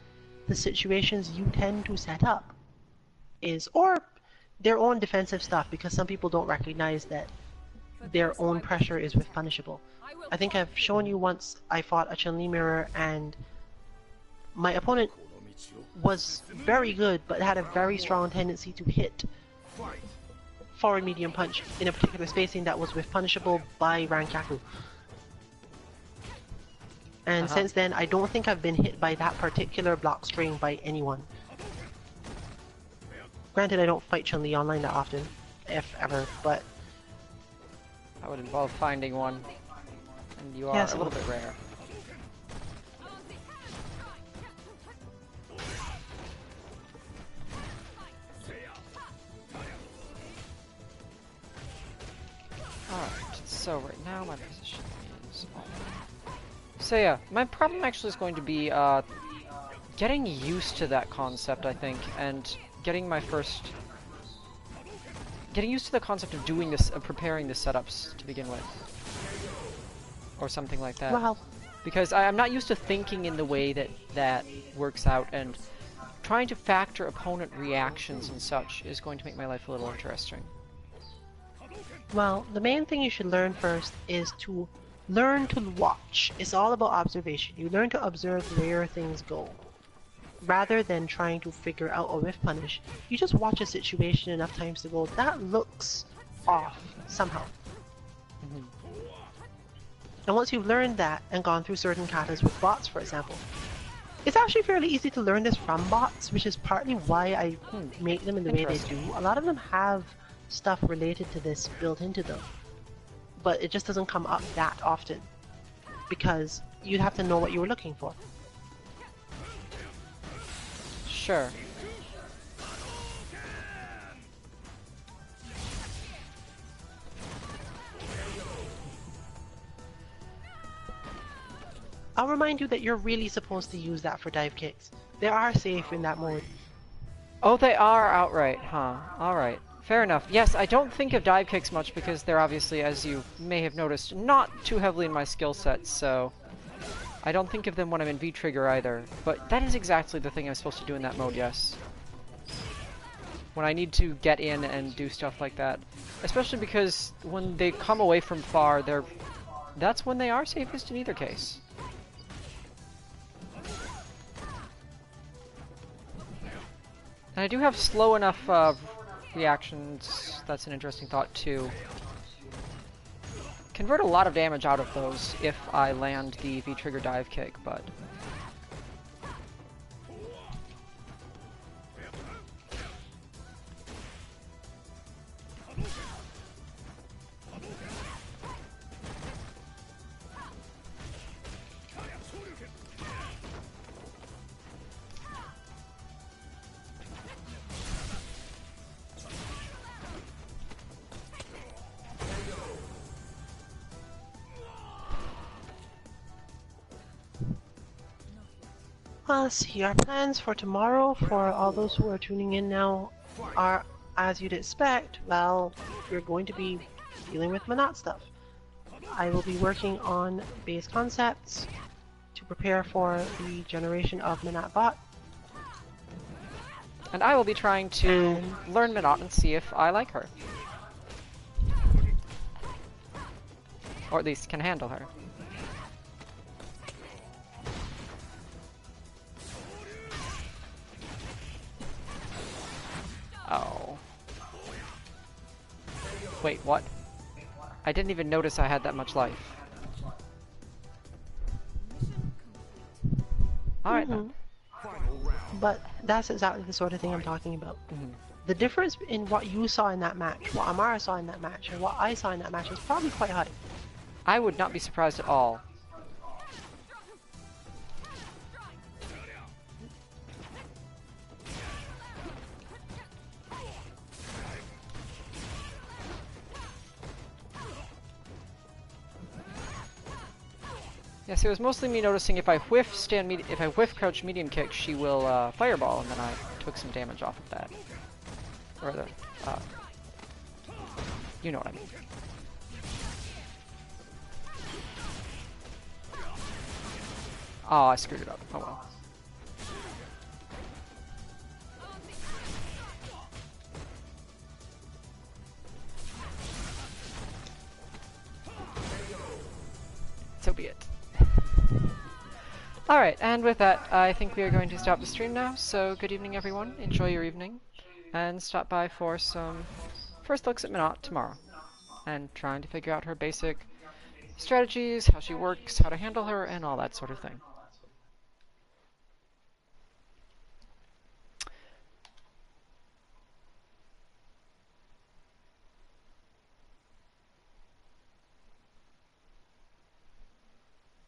S2: the situations you tend to set up is, or their own defensive stuff, because some people don't recognize that their own pressure is whiff punishable. I think I've shown you once I fought a Chun-Li mirror and my opponent was very good but had a very strong tendency to hit
S3: Fight.
S2: forward medium punch in a particular spacing that was whiff punishable by Rankaku. And since then, I don't think I've been hit by that particular block string by anyone. Granted, I don't fight Chun-Li online that often, if ever, but
S1: That would involve finding one, and you are
S2: Yes,
S1: a little bit rare. Alright, so right now my position is on. So yeah, my problem actually is going to be getting used to that concept, I think, and getting used to the concept of doing this, preparing the setups to begin with, or something like that.
S2: well,
S1: Because I'm not used to thinking in the way that works out, and trying to factor opponent reactions and such is going to make my life a little interesting.
S2: the main thing you should learn first is to learn to watch. It's all about observation. You learn to observe where things go. Rather than trying to figure out a whiff punish, you just watch a situation enough times to go, that looks off somehow. And once you've learned that and gone through certain katas with bots, for example, it's actually fairly easy to learn this from bots, which is partly why I make them in the way they do. A lot of them have stuff related to this built into them, but it just doesn't come up that often because you'd have to know what you were looking for.
S1: Sure.
S2: I'll remind you that you're really supposed to use that for dive kicks. They are safe in that mode.
S1: Oh, they are outright, huh? Alright. Fair enough. Yes, I don't think of dive kicks much because they're obviously, as you may have noticed, not too heavily in my skill set, so I don't think of them when I'm in V-Trigger either. But that is exactly the thing I'm supposed to do in that mode, yes. When I need to get in and do stuff like that. Especially because when they come away from far, that's when they are safest in either case. And I do have slow enough reactions, that's an interesting thought too. Convert a lot of damage out of those if I land the V-Trigger dive kick, but...
S2: Let's see, our plans for tomorrow, for all those who are tuning in now, are, as you'd expect, well, you're going to be dealing with Manat stuff. I will be working on base concepts to prepare for the generation of Manat bot.
S1: And I will be trying to learn Minot and see if I like her. Or at least can handle her. Wait, what? I didn't even notice I had that much life. Alright then.
S2: But that's exactly the sort of thing I'm talking about. The difference in what you saw in that match, what Amara saw in that match, and what I saw in that match is probably quite high.
S1: I would not be surprised at all. Yes, it was mostly me noticing if I whiff crouch medium kick, she will fireball, and then I took some damage off of that. Or the, you know what I mean. Oh, I screwed it up. Oh well. So be it. Alright, and with that, I think we are going to stop the stream now, so good evening everyone, enjoy your evening, and stop by for some first looks at Minot tomorrow, and trying to figure out her basic strategies, how she works, how to handle her, and all that sort of thing.